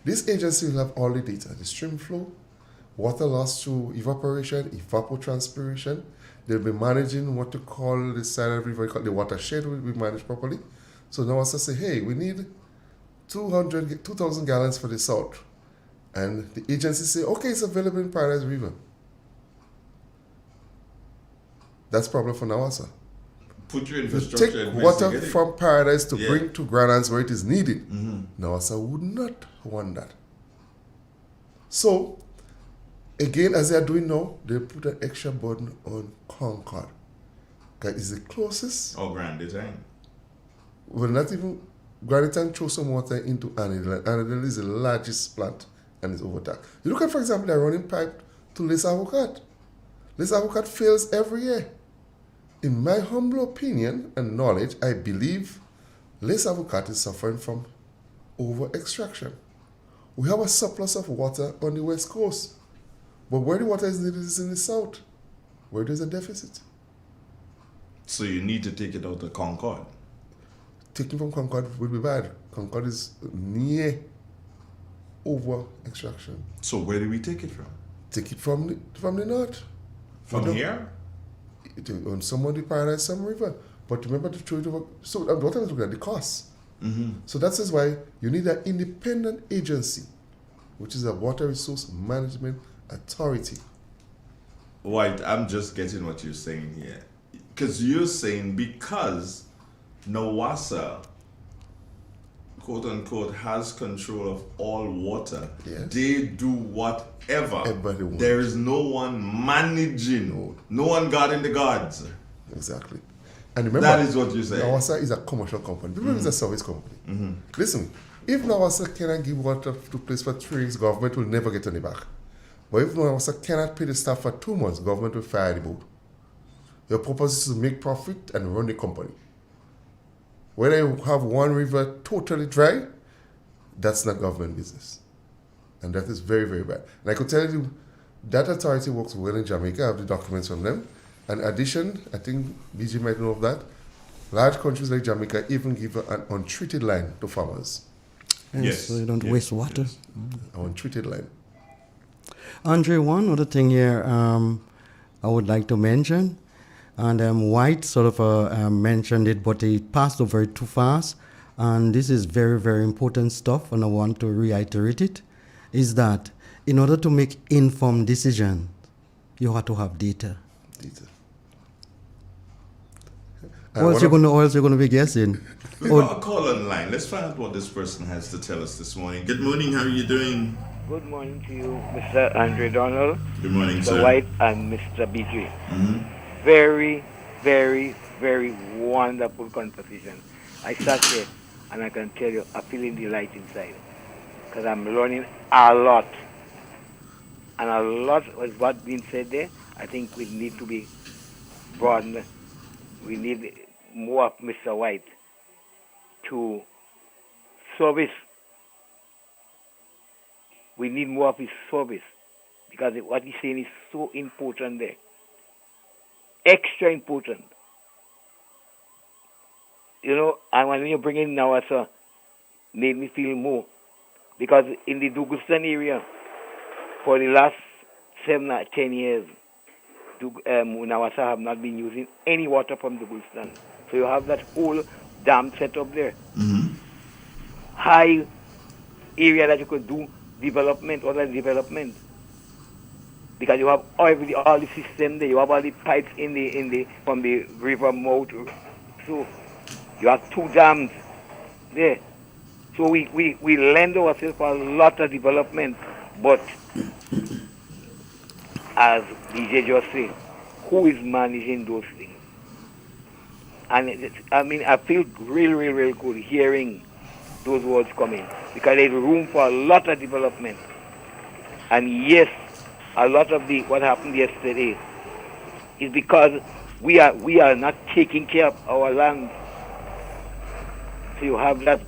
This agency will have all the data, the stream flow, water loss through evaporation, evapotranspiration. They'll be managing what to call the side of the river, the watershed will be managed properly. So Nawasa say, hey, we need 2,000 gallons for the salt. And the agency say, okay, it's available in Paradise River. That's problem for Nawasa. Put your You infrastructure take in place water to get it. from Paradise to Yeah. bring to Granans where it is needed. Nawasa would not want that. So, again, as they are doing now, they put an extra burden on Concord. Because it's the closest. Oh, Grand Design. Well, not even Granite throw some water into Annandale. Annandale is the largest plant and it's overtaxed. You look at, for example, the running pipe to Les Avocats. Les Avocats fails every year. In my humble opinion and knowledge, I believe Les Avocats is suffering from over extraction. We have a surplus of water on the west coast, but where the water is needed is in the south, where there's a deficit. So you need to take it out of Concord. Taking from Concord would be bad. Concord is near over extraction. So where do we take it from? Take it from the north. From here? On some of the Paradise, some river. But remember to throw it over. So what I was looking at, the costs. So that is why you need an independent agency, which is a water resource management authority. Right, I'm just getting what you're saying here. Because you're saying because Nawasa, quote unquote, has control of all water, Yes. they do whatever. Everybody wants. There is no one managing, no one guarding the guards. Exactly. And remember, That is what you're saying. Nawasa is a commercial company. Remember, it's a service company. Listen, if Nawasa cannot give water to place for 3 weeks, government will never get any back. But if Nawasa cannot pay the staff for 2 months, government will fire the board. Your purpose is to make profit and run the company. Whether you have one river totally dry, that's not government business. And that is very, very bad. And I could tell you, that authority works well in Jamaica. I have the documents from them. In addition, I think BG might know of that, large countries like Jamaica even give an untreated line to farmers. Yes. So you don't Yes. waste water. Yes. An untreated line. Andre, one other thing here I would like to mention, and White sort of mentioned it, but he passed over it too fast, and this is very, very important stuff, and I want to reiterate it, is that in order to make informed decisions, you have to have data. Data. Or else you're going to be guessing. We got a call online. Let's find out what this person has to tell us this morning. Good morning. How are you doing? Good morning to you, Mr. Andre Donald, Good morning, Mr. sir. White, and Mr. BJ. Mhm. Very, very, very wonderful conversation. I sat here and I can tell you, I'm feeling the light inside because I'm learning a lot. And a lot was what being said there. I think we need to be broadened. We need more of Mr. White to service. We need more of his service because what he's saying is so important there. Extra important. And when you bring in now, sir, made me feel more. Because in the Douglaston area, for the last 7 or 10 years, Nawasa have not been using any water from Douglaston. So you have that whole dam set up there. Mhm. High area that you could do development, other development. Because you have all the system there, you have all the pipes from the river mouth. So you have 2 dams there. So we lend ourselves for a lot of development, but as DJ just said, who is managing those things? And I feel really, really good hearing those words coming because there's room for a lot of development. And yes, a lot of what happened yesterday is because we are not taking care of our land. So you have that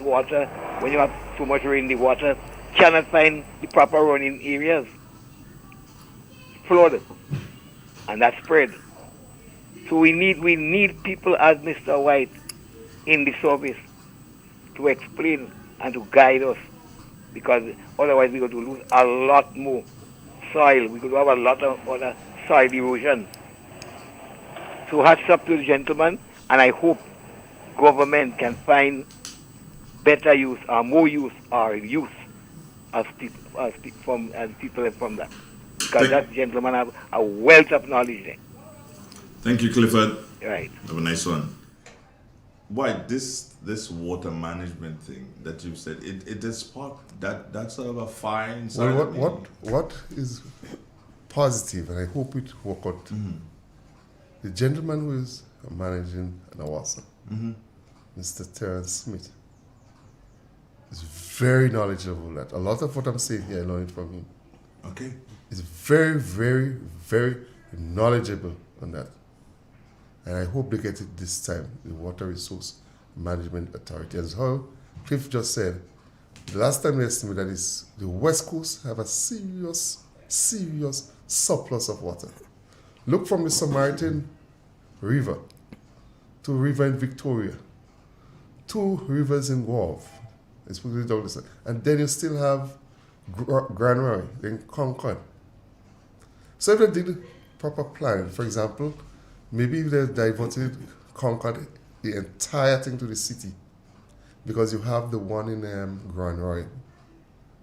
water, when you have too much rain, the water cannot find the proper running areas. Flood. And that spread. So we need people as Mr. White in the service to explain and to guide us. Because otherwise we're going to lose a lot more soil. We're going to have a lot of other soil erosion. So hats up to the gentleman, and I hope government can find better use or more use or use as people from that. Because that gentleman have a wealth of knowledge there. Thank you, Clifford. Right. Have a nice one. Why this water management thing that you said, it is sparked that sort of a fire inside Well, of me. what is positive, and I hope it work out. The gentleman who is managing Nawasa, Mr. Terence Smith, is very knowledgeable. That a lot of what I'm saying here, I learned from him. Okay. He's very, very, very knowledgeable on that. And I hope they get it this time, the Water Resource Management Authority. As how Cliff just said, the last time we estimated that is the West Coast have a serious, serious surplus of water. Look from the Samaritan River to a river in Victoria, 2 rivers in Guelph, and then you still have Grand Roy in Concord. So if they did proper plan, for example, maybe if they diverted Concord, the entire thing to the city, because you have the one in Grand Roy,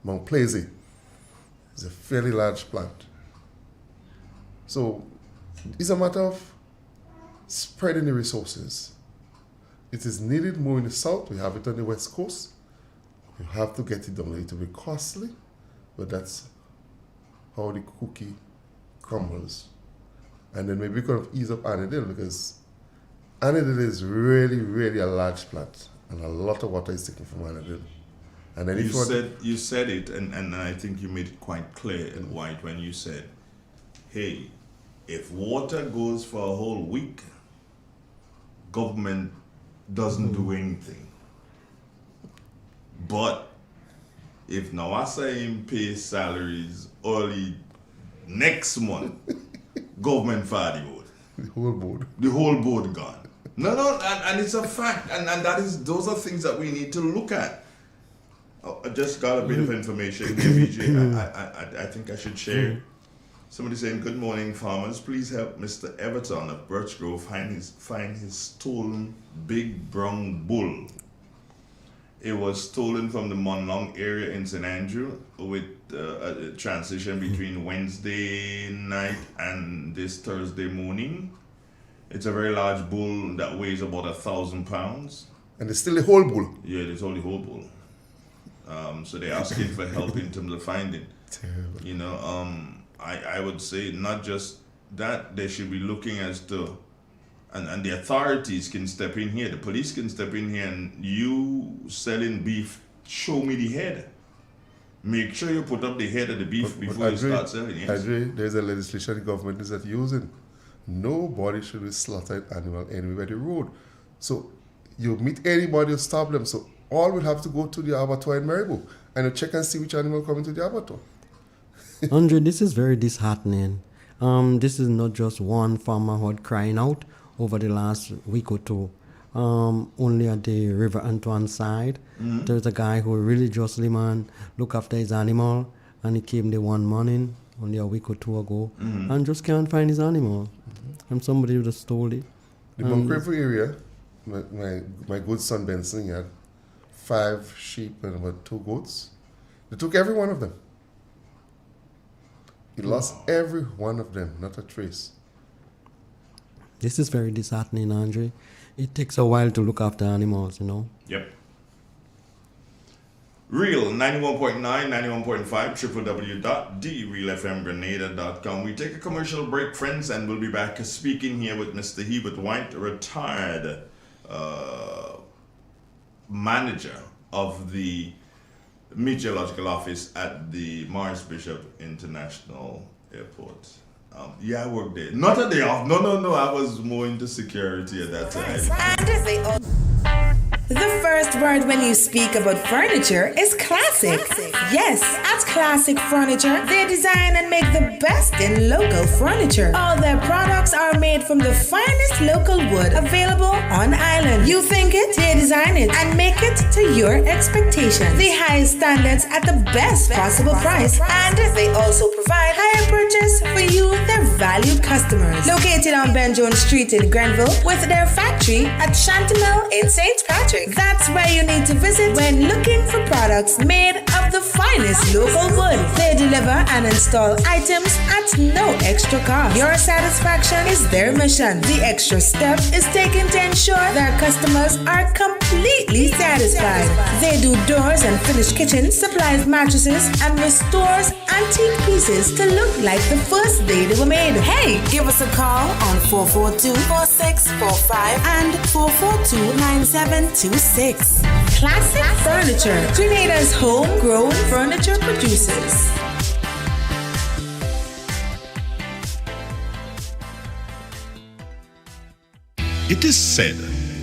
Mount Plaisy. It's a fairly large plant. So it's a matter of spreading the resources. It is needed more in the south. We have it on the west coast. You have to get it done. It will be costly, but that's how the cookie crumbles. And then maybe we could ease up Annandale, because Annandale is really, really a large plant, and a lot of water is taken from Annandale. And then you said it, and I think you made it quite clear and white when you said, hey, if water goes for a whole week, government doesn't do anything. But if Nawasa pays salaries early next month, government fire the board. the whole board. The whole board gone. No, and it's a fact, and those are things that we need to look at. Oh, I just got a bit of information here, VJ. I think I should share. Somebody saying, good morning, farmers. Please help Mr. Everton of Birch Grove find his stolen big brown bull. It was stolen from the Monlong area in St. Andrew with a transition between Wednesday night and this Thursday morning. It's a very large bull that weighs about 1,000 pounds. And it's still the whole bull. Yeah, it's only whole bull. So they're asking for help in terms of finding. Terrible. You know, I would say not just that, they should be looking as to, and the authorities can step in here, the police can step in here, and you selling beef, show me the head. Make sure you put up the head of the beef before you start selling it. Andre, there's a legislation the government is not using. Nobody should be slaughtering animal anywhere by the road. So you meet anybody, you stop them. So all will have to go to the abattoir in Maribo and you check and see which animal coming to the abattoir. Andre, this is very disheartening. This is not just one farmer who had crying out over the last week or two. Only at the River Antoine side, there's a guy who religiously, man, look after his animal, and he came there one morning, only a week or two ago, and just can't find his animal. And somebody would have stole it. The Moncrevo area, my good son Benson had 5 sheep and about 2 goats. They took every one of them. He lost every one of them, not a trace. This is very disheartening, Andre. It takes a while to look after animals, you know. Yep. Real 91.9, 91.5, www.therealfmgrenada.com. We take a commercial break, friends, and we'll be back speaking here with Mr. Hubert White, retired manager of the meteorological office at the Morris Bishop International Airport. I worked there. Not a day off. No. I was more into security at that time. The first word when you speak about furniture is classic. Yes, at Classic Furniture, they design and make the best in local furniture. All their products are made from the finest local wood available on island. You think it, they design it and make it to your expectations. The highest standards at the best possible price, and they also provide higher purchase for you, their valued customers. Located on Ben Jones Street in Grenville, with their factory at Chantemelle in St. Patrick. That's where you need to visit when looking for products made of the finest local wood. They deliver and install items at no extra cost. Your satisfaction is their mission. The extra step is taken to ensure their customers are completely satisfied. They do doors and finished kitchens, supplies mattresses, and restores antique pieces to look like the first day they were made. Hey, give us a call on 442-4645 and 442-9726. Classic Furniture, Grenada's homegrown furniture producers. It is said,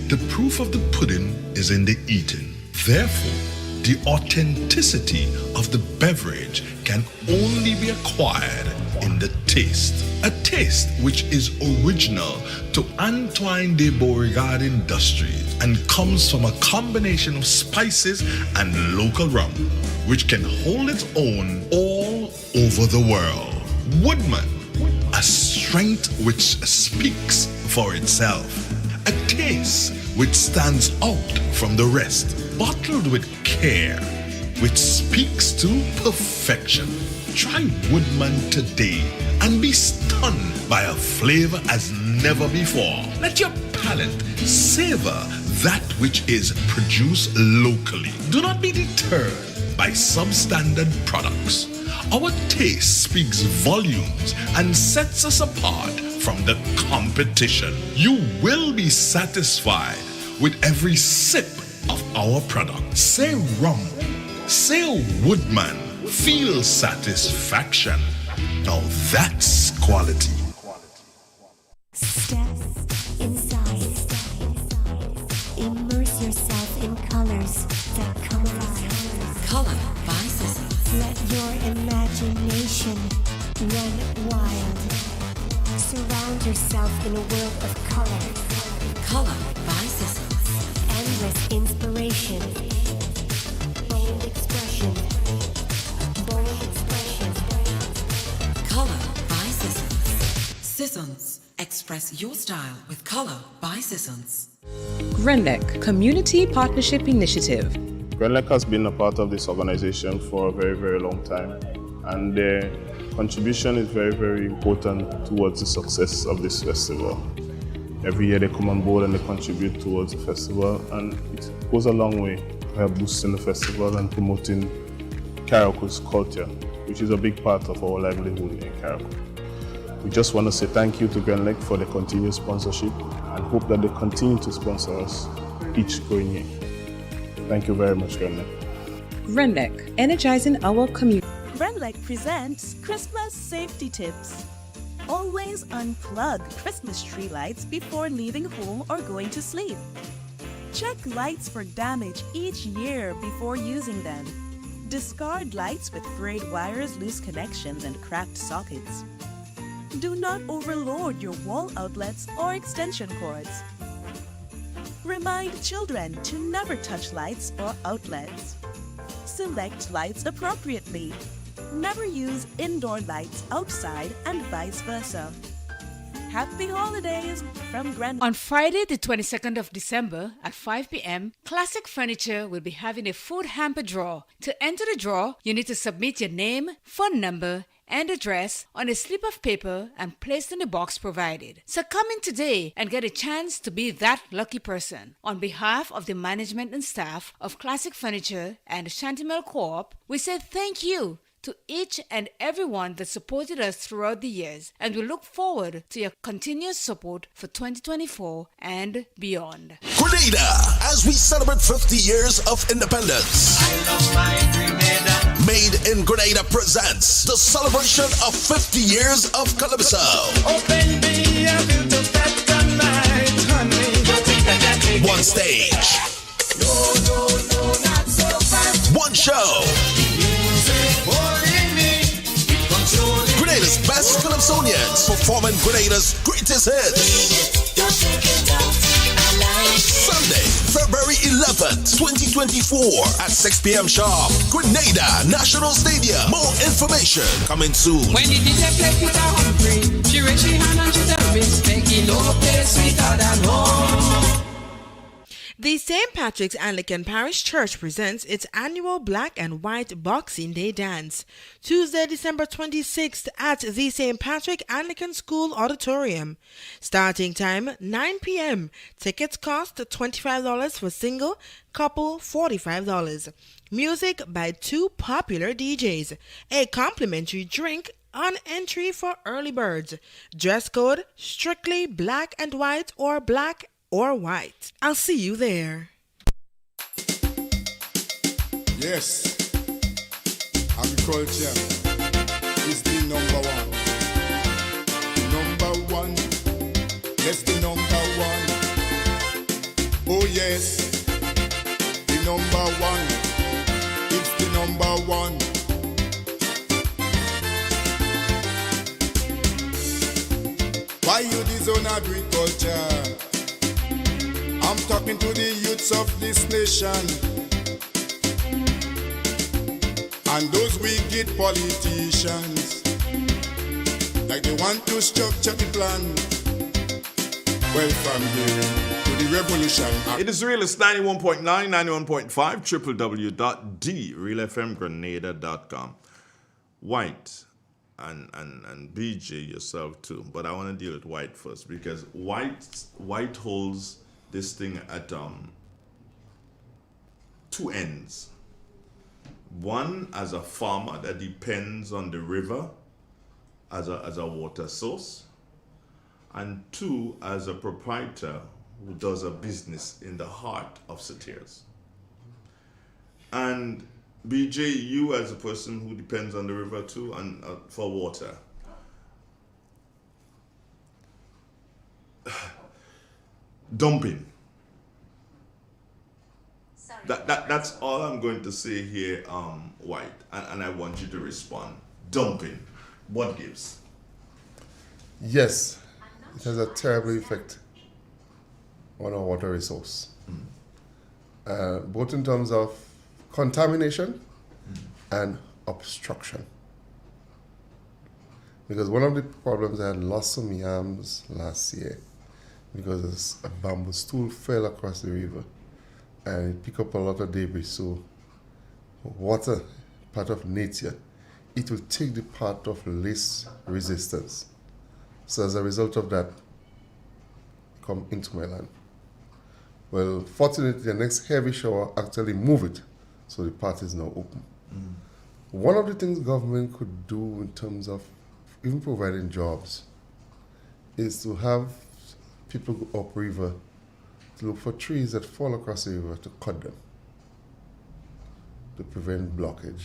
the proof of the pudding is in the eating. Therefore, the authenticity of the beverage can only be acquired in the taste. A taste which is original to Antoine de Beauregard Industries and comes from a combination of spices and local rum, which can hold its own all over the world. Woodman, a strength which speaks for itself. A taste which stands out from the rest, bottled with care, which speaks to perfection. Try Woodman today and be stunned by a flavor as never before. Let your palate savor that which is produced locally. Do not be deterred by substandard products. Our taste speaks volumes and sets us apart from the competition. You will be satisfied with every sip of our product. Say rum, say Woodman, feel satisfaction. Now that's quality. Step inside. Immerse yourself in colors that come alive. Color by Sissons. Let your imagination run wild. Surround yourself in a world of color. Color by Sissons. Endless inspiration. Bold expression. Bold expression. Color by Sissons. Sissons. Express your style with Color by Sissons. Grenlec Community Partnership Initiative. Grenlec has been a part of this organization for a very, very long time, and their contribution is very, very important towards the success of this festival. Every year they come on board and they contribute towards the festival, and it goes a long way We are boosting the festival and promoting Caracu's culture, which is a big part of our livelihood in Caracu. We just want to say thank you to Grenlec for the continued sponsorship and hope that they continue to sponsor us each going year. Thank you very much, Grenlec. Renlec, energizing our community. Grenlec presents Christmas safety tips. Always unplug Christmas tree lights before leaving home or going to sleep. Check lights for damage each year before using them. Discard lights with frayed wires, loose connections, and cracked sockets. Do not overload your wall outlets or extension cords. Remind children to never touch lights or outlets. Select lights appropriately. Never use indoor lights outside and vice versa. Happy holidays from Grand. On Friday, the 22nd of December at 5 p.m., Classic Furniture will be having a food hamper draw. To enter the draw, you need to submit your name, phone number, and address on a slip of paper and placed in the box provided. So come in today and get a chance to be that lucky person. On behalf of the management and staff of Classic Furniture and Shantimel Co-op, we say thank you to each and everyone that supported us throughout the years, and we look forward to your continuous support for 2024 and beyond. Grenada, as we celebrate 50 years of independence. I love my Grenada. Made in Grenada presents the celebration of 50 years of Calypso. Open me a little better night, honey. One stage. No, not so fast. One show. Grenada's best Calypsonians performing Grenada's greatest hits. Sunday, February 11th, 2024 at 6 p.m. sharp. Grenada National Stadium. More information coming soon. When the DJ play Peter Humphrey, she raise she hand and she tell me, making no place sweeter than home. The St. Patrick's Anglican Parish Church presents its annual Black and White Boxing Day dance, Tuesday, December 26th at the St. Patrick Anglican School Auditorium. Starting time 9 p.m. Tickets cost $25 for single, couple $45. Music by two popular DJs. A complimentary drink on entry for early birds. Dress code strictly black and white or black or white. I'll see you there. Yes, agriculture is the number one. Number one, yes, the number one. Oh yes, the number one. It's the number one. Why you disown agriculture? I'm talking to the youths of this nation and those wicked politicians, like they want to structure the plan. Well, from here to the revolution. It is Realist 91.9, 91.5, www.realfmgrenada.com. White and BJ yourself too, but I want to deal with White first because White holds this thing at two ends. One, as a farmer that depends on the river as a water source, and two, as a proprietor who does a business in the heart of Satyrs. And BJ, you as a person who depends on the river too and for water. Dumping. That's all I'm going to say here, White, and I want you to respond. Dumping, what gives? Yes, it has a terrible effect on our water resource, both in terms of contamination and obstruction. Because one of the problems, I had lost some yams last year because a bamboo stool fell across the river and it picked up a lot of debris. So water, part of nature, it will take the part of least resistance. So as a result of that, come into my land. Well, fortunately, the next heavy shower actually moved it, so the path is now open. One of the things government could do in terms of even providing jobs is to have people go upriver to look for trees that fall across the river to cut them to prevent blockage.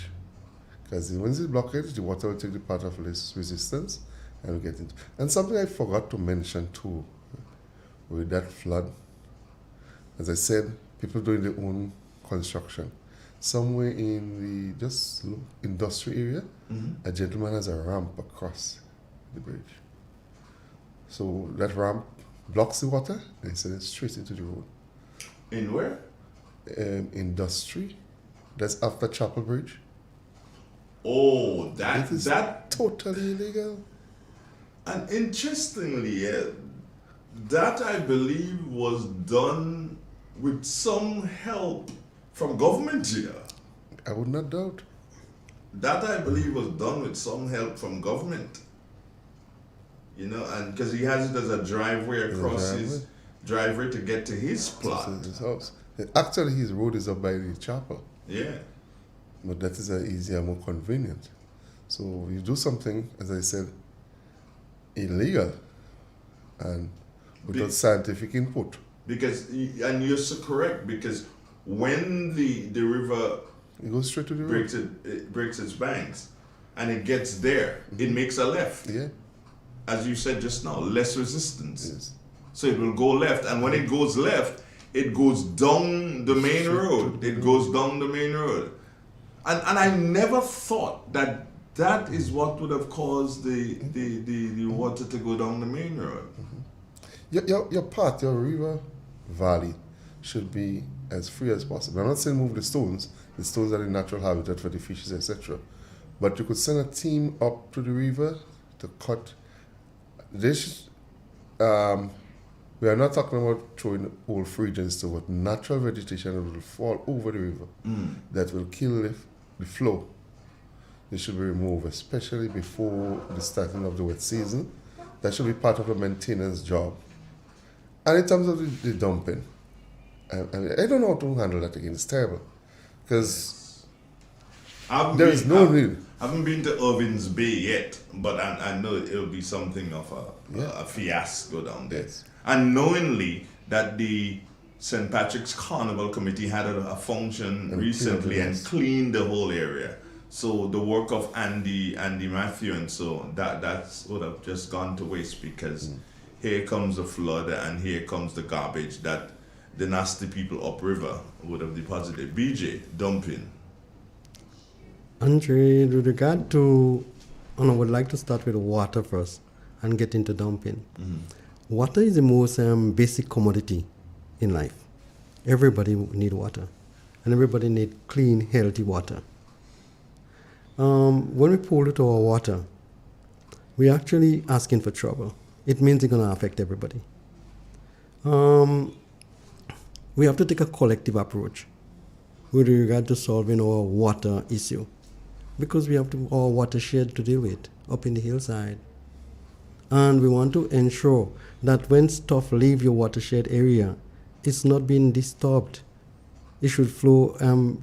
Because when there's blockage, the water will take the path of less resistance and we get into. And something I forgot to mention too, with that flood, as I said, people doing their own construction. Somewhere in the industry area, a gentleman has a ramp across the bridge. So that ramp blocks the water and it sends it straight into the road. In where? Industry. That's after Chapel Bridge. Oh, It is totally illegal. And interestingly, that I believe was done with some help from government here. I would not doubt. That I believe was done with some help from government. You know, and because he has it as a driveway across his driveway to get to his plot. His house. Actually, his road is up by the chapel. Yeah. But that is easier, more convenient. So you do something, as I said, illegal and without scientific input. Because, and you're so correct, because when the river it goes straight to the breaks it breaks its banks and it gets there, it makes a left. Yeah. As you said just now, less resistance. Yes. So it will go left, and when it goes left, it goes down the main road. It goes down the main road. And I never thought that that is what would have caused the water to go down the main road. Your path, your river valley, should be as free as possible. I'm not saying move the stones. The stones are the natural habitat for the fishes, etc. But you could send a team up to the river to cut. This, we are not talking about throwing old regions to what natural vegetation that will fall over the river that will kill the flow. They should be removed, especially before the starting of the wet season. That should be part of a maintenance job. And in terms of the dumping, I don't know how to handle that again. It's terrible. Because there is no need. I haven't been to Irving's Bay yet, but I know it'll be something of a fiasco down there. Yes. And knowingly that the St. Patrick's Carnival Committee had a function recently and cleaned the whole area. So the work of Andy Matthew and so that's would have just gone to waste because here comes the flood and here comes the garbage that the nasty people upriver would have deposited. BJ, dumping. Andre, with regard to, and I would like to start with water first and get into dumping. Water is the most basic commodity in life. Everybody need water, and everybody need clean, healthy water. When we pollute our water, we're actually asking for trouble. It means it's going to affect everybody. We have to take a collective approach with regard to solving our water issue, because we have our watershed to deal with up in the hillside. And we want to ensure that when stuff leave your watershed area, it's not being disturbed. It should flow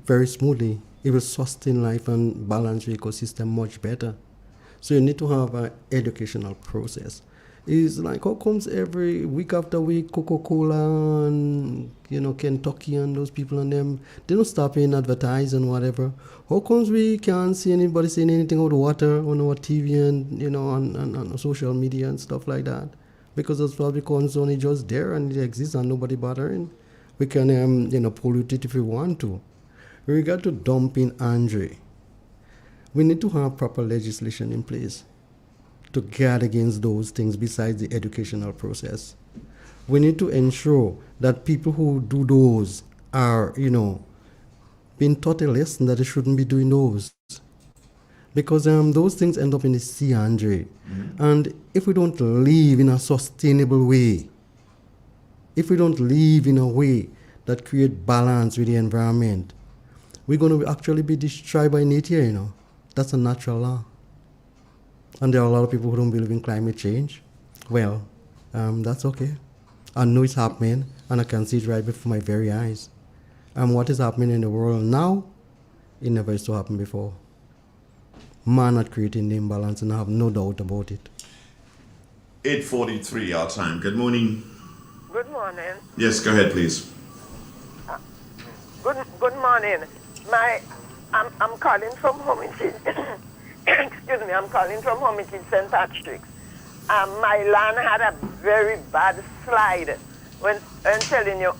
very smoothly. It will sustain life and balance your ecosystem much better. So you need to have an educational process. It's like, how comes every week after week, Coca-Cola and Kentucky and those people and them, they don't stop in advertise and whatever. How comes we can't see anybody saying anything about water on our TV and on social media and stuff like that? Because those public it's only just there and it exists and nobody bothering. We can pollute it if we want to. With regard to dumping, Andre, we need to have proper legislation in place to guard against those things besides the educational process. We need to ensure that people who do those are, being taught a lesson that they shouldn't be doing those. Because those things end up in the sea, Andre. And if we don't live in a sustainable way, if we don't live in a way that creates balance with the environment, we're going to actually be destroyed by nature, That's a natural law. And there are a lot of people who don't believe in climate change. Well, that's okay. I know it's happening, and I can see it right before my very eyes. And what is happening in the world now, it never used to happen before. Man are creating the imbalance, and I have no doubt about it. 8:43 our time. Good morning. Good morning. Yes, go ahead, please. Good morning. I'm calling from Hermitage. Excuse me, I'm calling from Hermitage, St. Patrick's. My land had a very bad slide when I'm telling you,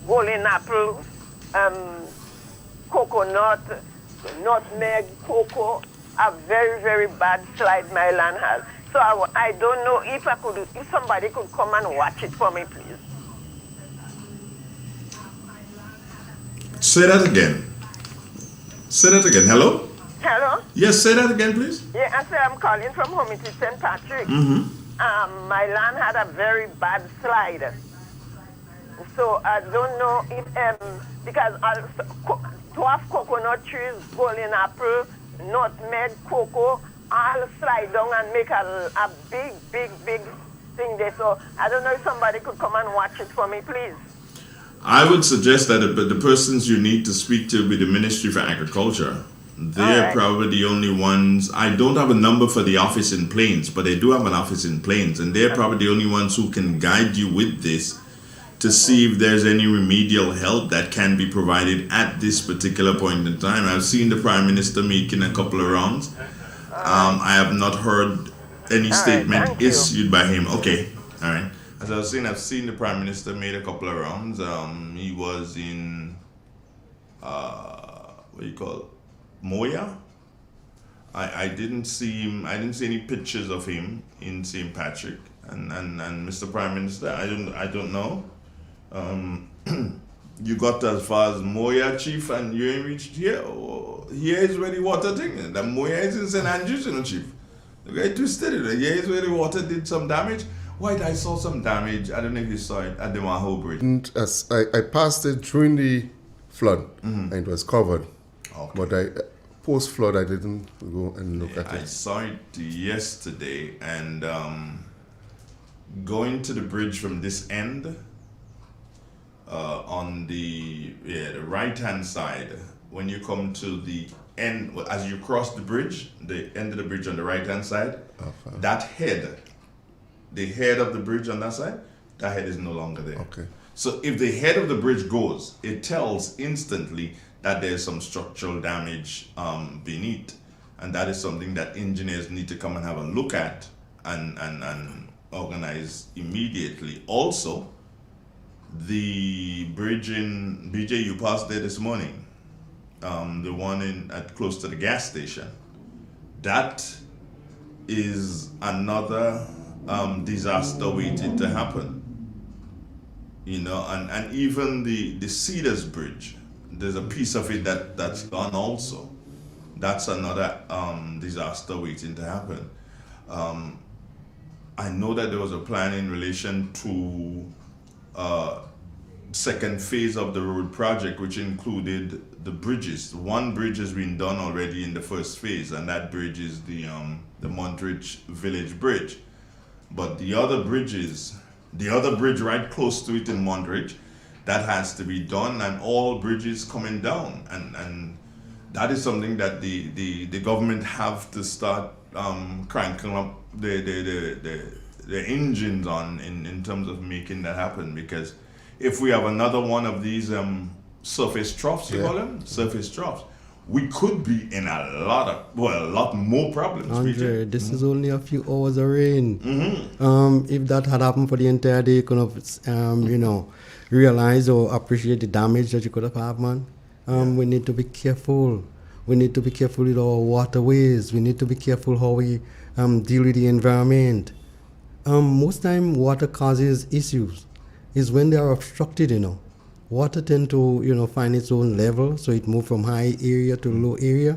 golden apple, coconut, nutmeg, cocoa, a very, very bad slide my land has. So I don't know if somebody could come and watch it for me, please. Say that again. Say that again. Hello? Hello? Yes, say that again, please. Yeah, I say I'm calling from Hermitage, St. Patrick. My land had a very bad slide. So I don't know if, because to have coconut trees, golden apple, nutmeg, cocoa, all slide down and make a big, big, big thing there. So I don't know if somebody could come and watch it for me, please. I would suggest that the persons you need to speak to be the Ministry for Agriculture. They're probably the only ones. I don't have a number for the office in Plains, but they do have an office in Plains, and they're probably the only ones who can guide you with this to see if there's any remedial help that can be provided at this particular point in time. I've seen the Prime Minister making a couple of rounds. I have not heard any statement issued by him. Okay, all right. As I was saying, I've seen the Prime Minister made a couple of rounds. He was in, what do you call it? Moya. I didn't see him. I didn't see any pictures of him in St. Patrick. And Mr. Prime Minister, I don't know. You got as far as Moya, Chief, and you ain't reached here. Here is where the water thing. The Moya is in St. Andrews, you know, Chief. The guy twisted it. Here is where the water did some damage. White, I saw some damage. I don't know if you saw it at the Maho Bridge. And as I passed it during the flood, and it was covered. Okay. But post flood, I didn't go and look at it. I saw it yesterday, and going to the bridge from this end, on the right hand side, when you come to the end, as you cross the bridge, the end of the bridge on the right hand side, that head. The head of the bridge on that side, that head is no longer there. Okay. So if the head of the bridge goes, it tells instantly that there's some structural damage beneath. And that is something that engineers need to come and have a look at and organize immediately. Also, the bridge in BJ, you passed there this morning, the one close to the gas station, that is another disaster waiting to happen, you know, and even the Cedars Bridge, there's a piece of it that's gone also. That's another disaster waiting to happen. I know that there was a plan in relation to second phase of the road project, which included the bridges. One bridge has been done already in the first phase, and that bridge is the Montridge Village Bridge. But the other bridge right close to it in Montridge, that has to be done, and all bridges coming down. And that is something that the government have to start cranking up the engines on in terms of making that happen. Because if we have another one of these surface troughs, you call them? Surface troughs, we could be in a lot more problems. Andre, this is only a few hours of rain. If that had happened for the entire day, you could have, realize or appreciate the damage that you could have had, man. We need to be careful. We need to be careful with our waterways. We need to be careful how we deal with the environment. Most time, water causes issues. Is when they are obstructed, Water tend to, find its own level, so it moves from high area to low area.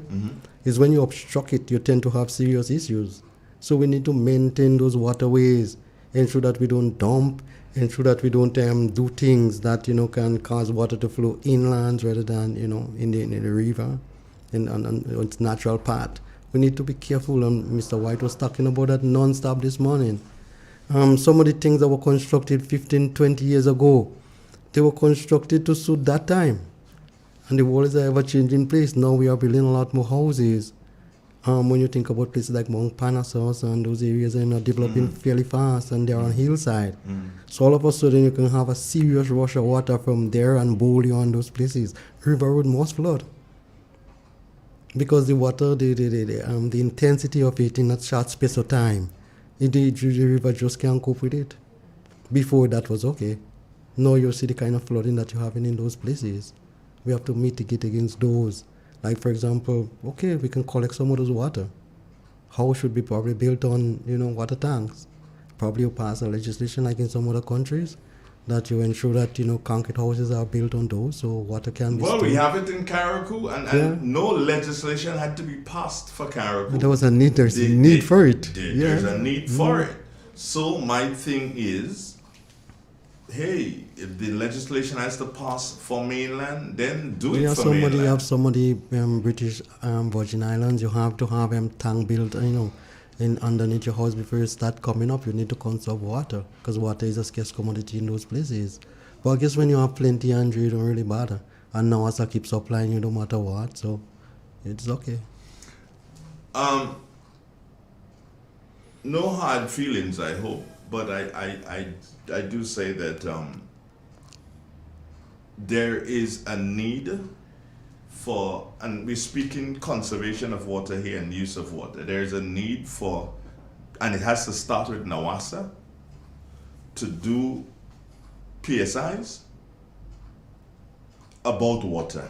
Is when you obstruct it, you tend to have serious issues. So we need to maintain those waterways, ensure that we don't dump, ensure that we don't do things that, can cause water to flow inland rather than, in the river and on its natural path. We need to be careful, and Mr. White was talking about that non-stop this morning. Some of the things that were constructed 15, 20 years ago, they were constructed to suit that time. And the world is an ever-changing place. Now we are building a lot more houses. When you think about places like Mount Parnassus and those areas are developing fairly fast, and they're on hillside. So all of a sudden you can have a serious rush of water from there and Bowley on those places. River Road must flood. Because the water, the intensity of it in that short space of time, the river just can't cope with it. Before that was okay. Now you see the kind of flooding that you're having in those places. We have to mitigate against those. Like, for example, okay, we can collect some of those water. House should be probably built on, water tanks. Probably you pass a legislation like in some other countries that you ensure that, concrete houses are built on those so water can be stored. We have it in Agricu, and no legislation had to be passed for Agricu. There was a need, there's a need for it. There's a need for it. So my thing is, hey, if the legislation has to pass for mainland, then do it for mainland. You have some of the British Virgin Islands, you have to have tank built, in underneath your house before you start coming up. You need to conserve water because water is a scarce commodity in those places. But I guess when you have plenty, Andrew, you don't really bother. And now as I keep supplying you no matter what, so it's okay. No hard feelings, I hope. But I do say that there is a need for, and we're speaking conservation of water here and use of water. There's a need for, and it has to start with NAWASA, to do PSIs about water,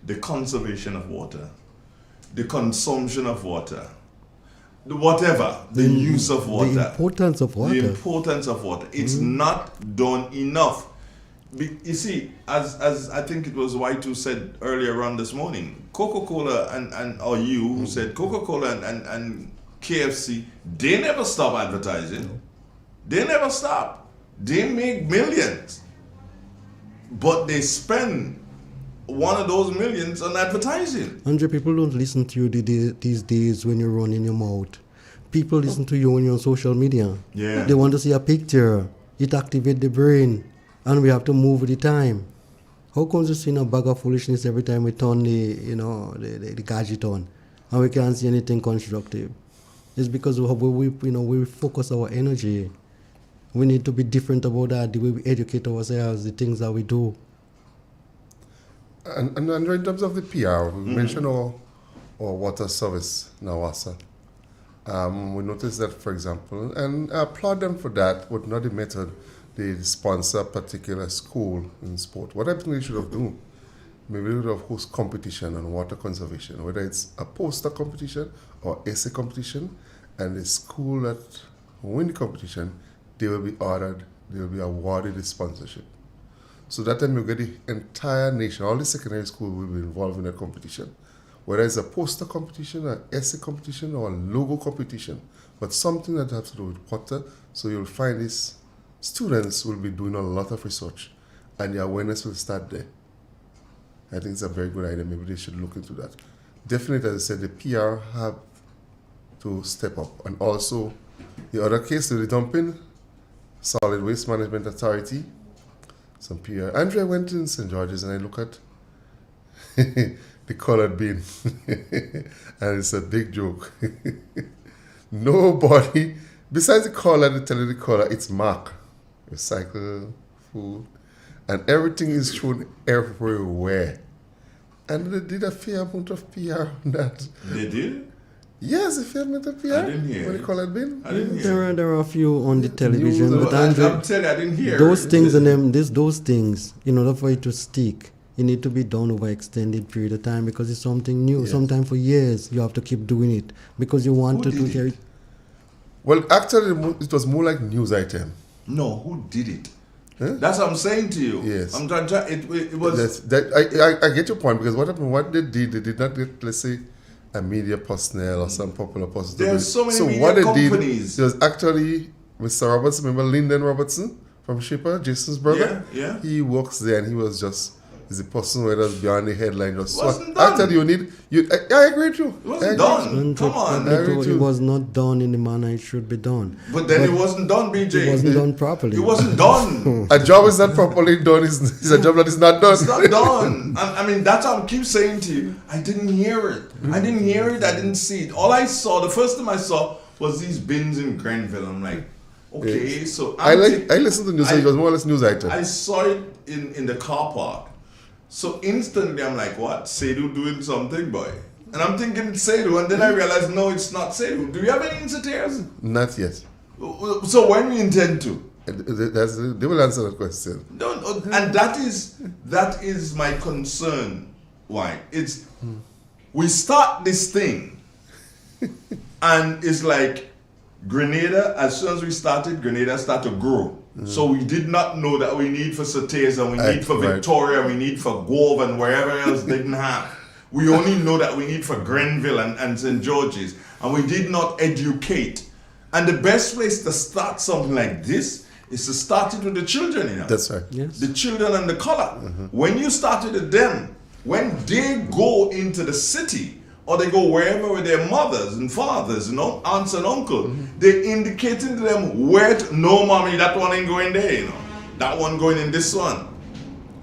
the conservation of water, the consumption of water, the use of water. The importance of water. The importance of water. It's not done enough. You see, as I think it was Y2 said earlier on this morning, Coca-Cola or you who said Coca-Cola and KFC, they never stop advertising. They never stop. They make millions. But they spend one of those millions on advertising. Andre, people don't listen to you these days when you're running your mouth. People listen to you when you're on social media. Yeah. They want to see a picture. It activates the brain. And we have to move with the time. How come you see a bag of foolishness every time we turn the gadget on and we can't see anything constructive? It's because we focus our energy. We need to be different about that, the way we educate ourselves, the things that we do. And in terms of the PR, we mentioned our water service, NAWASA. We noticed that, for example, and I applaud them for that, but not the method. They sponsor a particular school in sport. What I think they should have done, maybe they would have host competition on water conservation, whether it's a poster competition or essay competition, and the school that win the competition, they will be awarded the sponsorship. So that time you get the entire nation, all the secondary school will be involved in a competition. Whether it's a poster competition, an essay competition, or a logo competition, but something that has to do with water, so you'll find this students will be doing a lot of research and the awareness will start there. I think it's a very good idea. Maybe they should look into that. Definitely, as I said, the PR have to step up. And also, the other case, the dumping, Solid Waste Management Authority, some PR. Andrea went in St. George's and I look at the colored bin and it's a big joke. Nobody, besides the color, they tell you the color, it's marked. Recycle, food, and everything is shown everywhere. And they did a fair amount of PR on that. They did? Yes, a fair amount of PR. I didn't hear. What do you call it, bin? I didn't hear. There are a few on the television, but Andrew, I'm telling you, I didn't hear. Those things and them, those things, in order for it to stick, it need to be done over extended period of time because it's something new. Yes. Sometimes for years you have to keep doing it because you want to hear it. Well, actually, it was more like news item. No, who did it? Huh? That's what I'm saying to you. Yes. I'm trying. It was. I get your point because what happened? What they did not get, let's say, a media personnel or some popular person. There's so many media what they companies. Did, it was actually Mr. Robertson. Remember Lyndon Robertson from Shipper, Jason's brother? Yeah. He works there and he was just is the person where that's beyond the headline. Just Wasn't I done. tell you, I agree with you. It wasn't done. Come on. It was not done in the manner it should be done. But then it wasn't done, BJ. It wasn't done properly. It wasn't done. A job is not properly done. Is a job that is not done. It's not done. I mean, that's what I keep saying to you. I didn't hear it. I didn't hear it. I didn't see it. All I saw, the first time I saw, was these bins in Grenville. I'm like, okay, Yes. so I listened to news. It was more or less news item. I saw it in the car park. So instantly I'm like, what? Seydou doing something, boy? And I'm thinking it's Seydou, and then I realized, no, it's not Seydou. Do you have any inserters? Not yet. So when we intend to? They will answer that question. And that is my concern. Why? It's we start this thing, and it's like Grenada. As soon as we started, Grenada started to grow. So we did not know that we need for Satés and we need for Victoria, we need for Gove and wherever else didn't have. We only know that we need for Grenville and St. George's, and we did not educate. And the best place to start something like this is to start it with the children, you know. That's right. Yes. The children and the color. When you started with them, when they go into the city or they go wherever with their mothers and fathers, you know, aunts and uncles, they're indicating to them where to, no, mommy, that one ain't going there, you know. That one going in this one.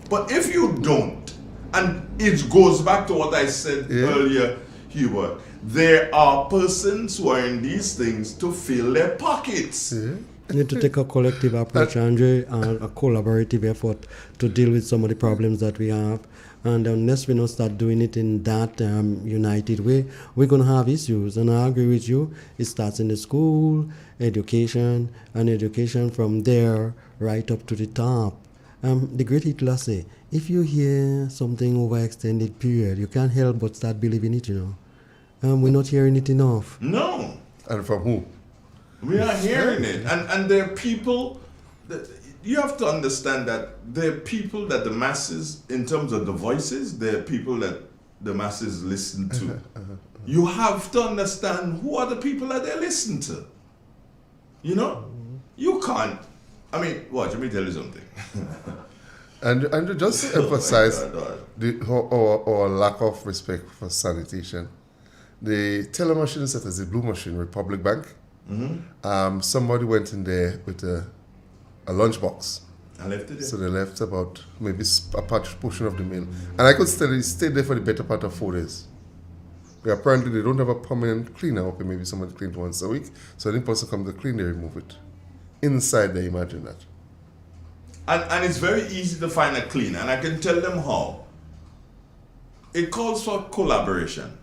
But if you don't, and it goes back to what I said earlier, Hubert, there are persons who are in these things to fill their pockets. We need to take a collective approach, Andre, and a collaborative effort to deal with some of the problems that we have. And unless we don't start doing it in that united way, we're going to have issues. And I agree with you. It starts in the school, education, and education from there right up to the top. The great Hitler say, if you hear something over extended period, you can't help but start believing it, you know. We're not hearing it enough. No. And from who? We are hearing it. And there are people that you have to understand that there are people that the masses, in terms of the voices, there are people that the masses listen to. You have to understand who are the people that they listen to. You know? You can't. I mean, watch, let me tell you something. And just to emphasize our lack of respect for sanitation, the teller machine set as a blue machine, Republic Bank. Somebody went in there with a lunchbox. I left it there. So they left about maybe a portion of the meal. And I could stay there for the better part of 4 days. But apparently they don't have a permanent cleaner. Okay, maybe somebody cleans once a week. So any person comes to clean, they remove it. Inside, they imagine that. And it's very easy to find a cleaner, and I can tell them how. It calls for collaboration.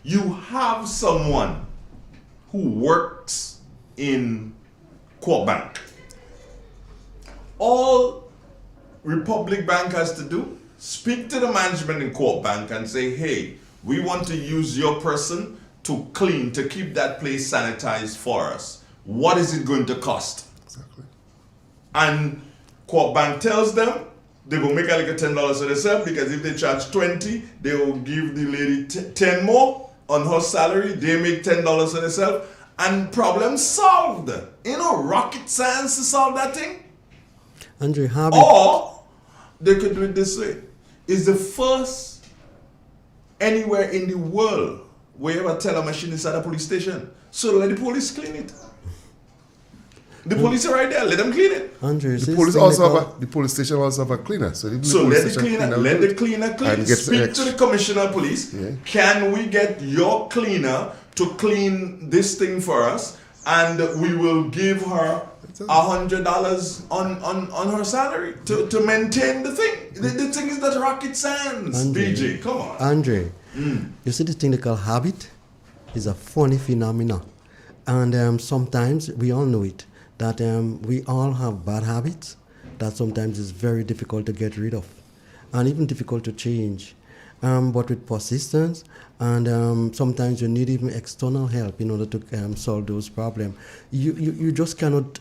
You have someone who works in Co-op Bank. All Republic Bank has to do, speak to the management in Co-op Bank and say, hey, we want to use your person to clean, to keep that place sanitized for us. What is it going to cost? Exactly. And Co-op Bank tells them they will make like a $10 for themselves, because if they charge 20, they will give the lady 10 more on her salary. They make $10 for themselves, and problem solved. You know, rocket science to solve that thing. Andre, or they could do it this way. It's the first anywhere in the world where you have a teller machine inside a police station. So let the police clean it. The police are right there. Let them clean it. Andre, the police also have the police station also have a cleaner. So let the cleaner clean. Speak to the commissioner of police. Yeah. Can we get your cleaner to clean this thing for us? And we will give her $100 on her salary to maintain the thing. The thing is that rocket science. Andre, BJ, come on. Andre, you see the thing they call habit is a funny phenomenon. And sometimes we all know it, that we all have bad habits that sometimes is very difficult to get rid of and even difficult to change. but with persistence, and sometimes you need even external help in order to solve those problems. You just cannot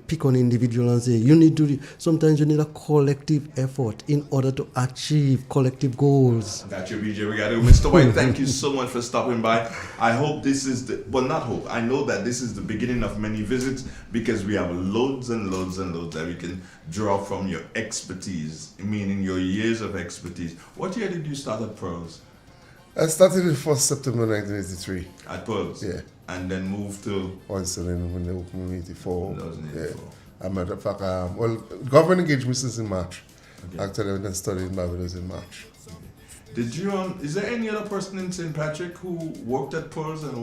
pick on individual and say you need to. Sometimes you need a collective effort in order to achieve collective goals. Got you, BJ. We got it. Mr. White, thank you so much for stopping by. I hope this is not hope. I know that this is the beginning of many visits because we have loads and loads and loads that we can draw from your expertise, meaning your years of expertise. What year did you start at Pearls? I started in 1st September 1983. At Pearls? Yeah. And then moved to? Onsen when they opened in 84. 1984. Yeah. As a matter of fact, government engaged me since in March. Okay. Actually, I went and studied in Barbados in March. Did you, is there any other person in St. Patrick who worked at Pearls and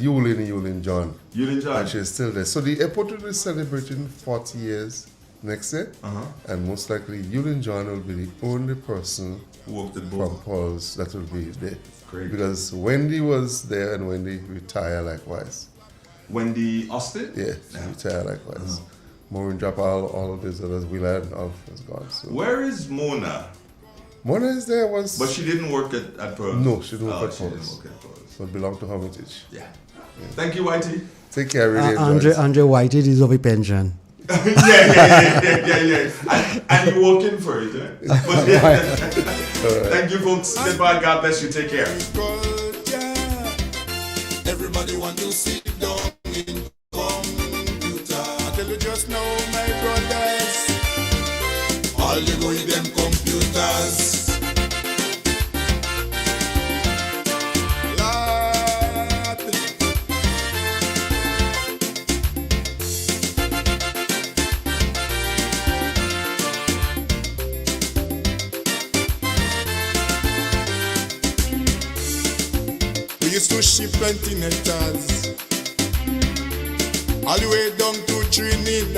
Yulin John. Yulin John? Actually, still there. So the airport will be celebrating 40 years next year. And most likely, Yulin John will be the only person who worked at from Pearls that will be there. Great. Because Wendy was there and Wendy retired likewise. Wendy Austin? Yeah, she retired likewise. Maureen dropped all of these others. Willard, all was gone. So. Where is Mona? Mona is there. But she didn't work at Pearls? No, she didn't work at She Pearls. didn't work at Pearls. So it belonged to Hermitage. Yeah. Thank you, Whitey. Take care, really enjoy it. Andre Whitey is of a pension. yeah. And you're working for it, eh? Thank you, folks. Goodbye. God bless you. Take care. Everybody want to sit down in computer. I tell you just now, my brothers, all you go with them computers. We used to ship 20 hectares all the way down to Trinidad.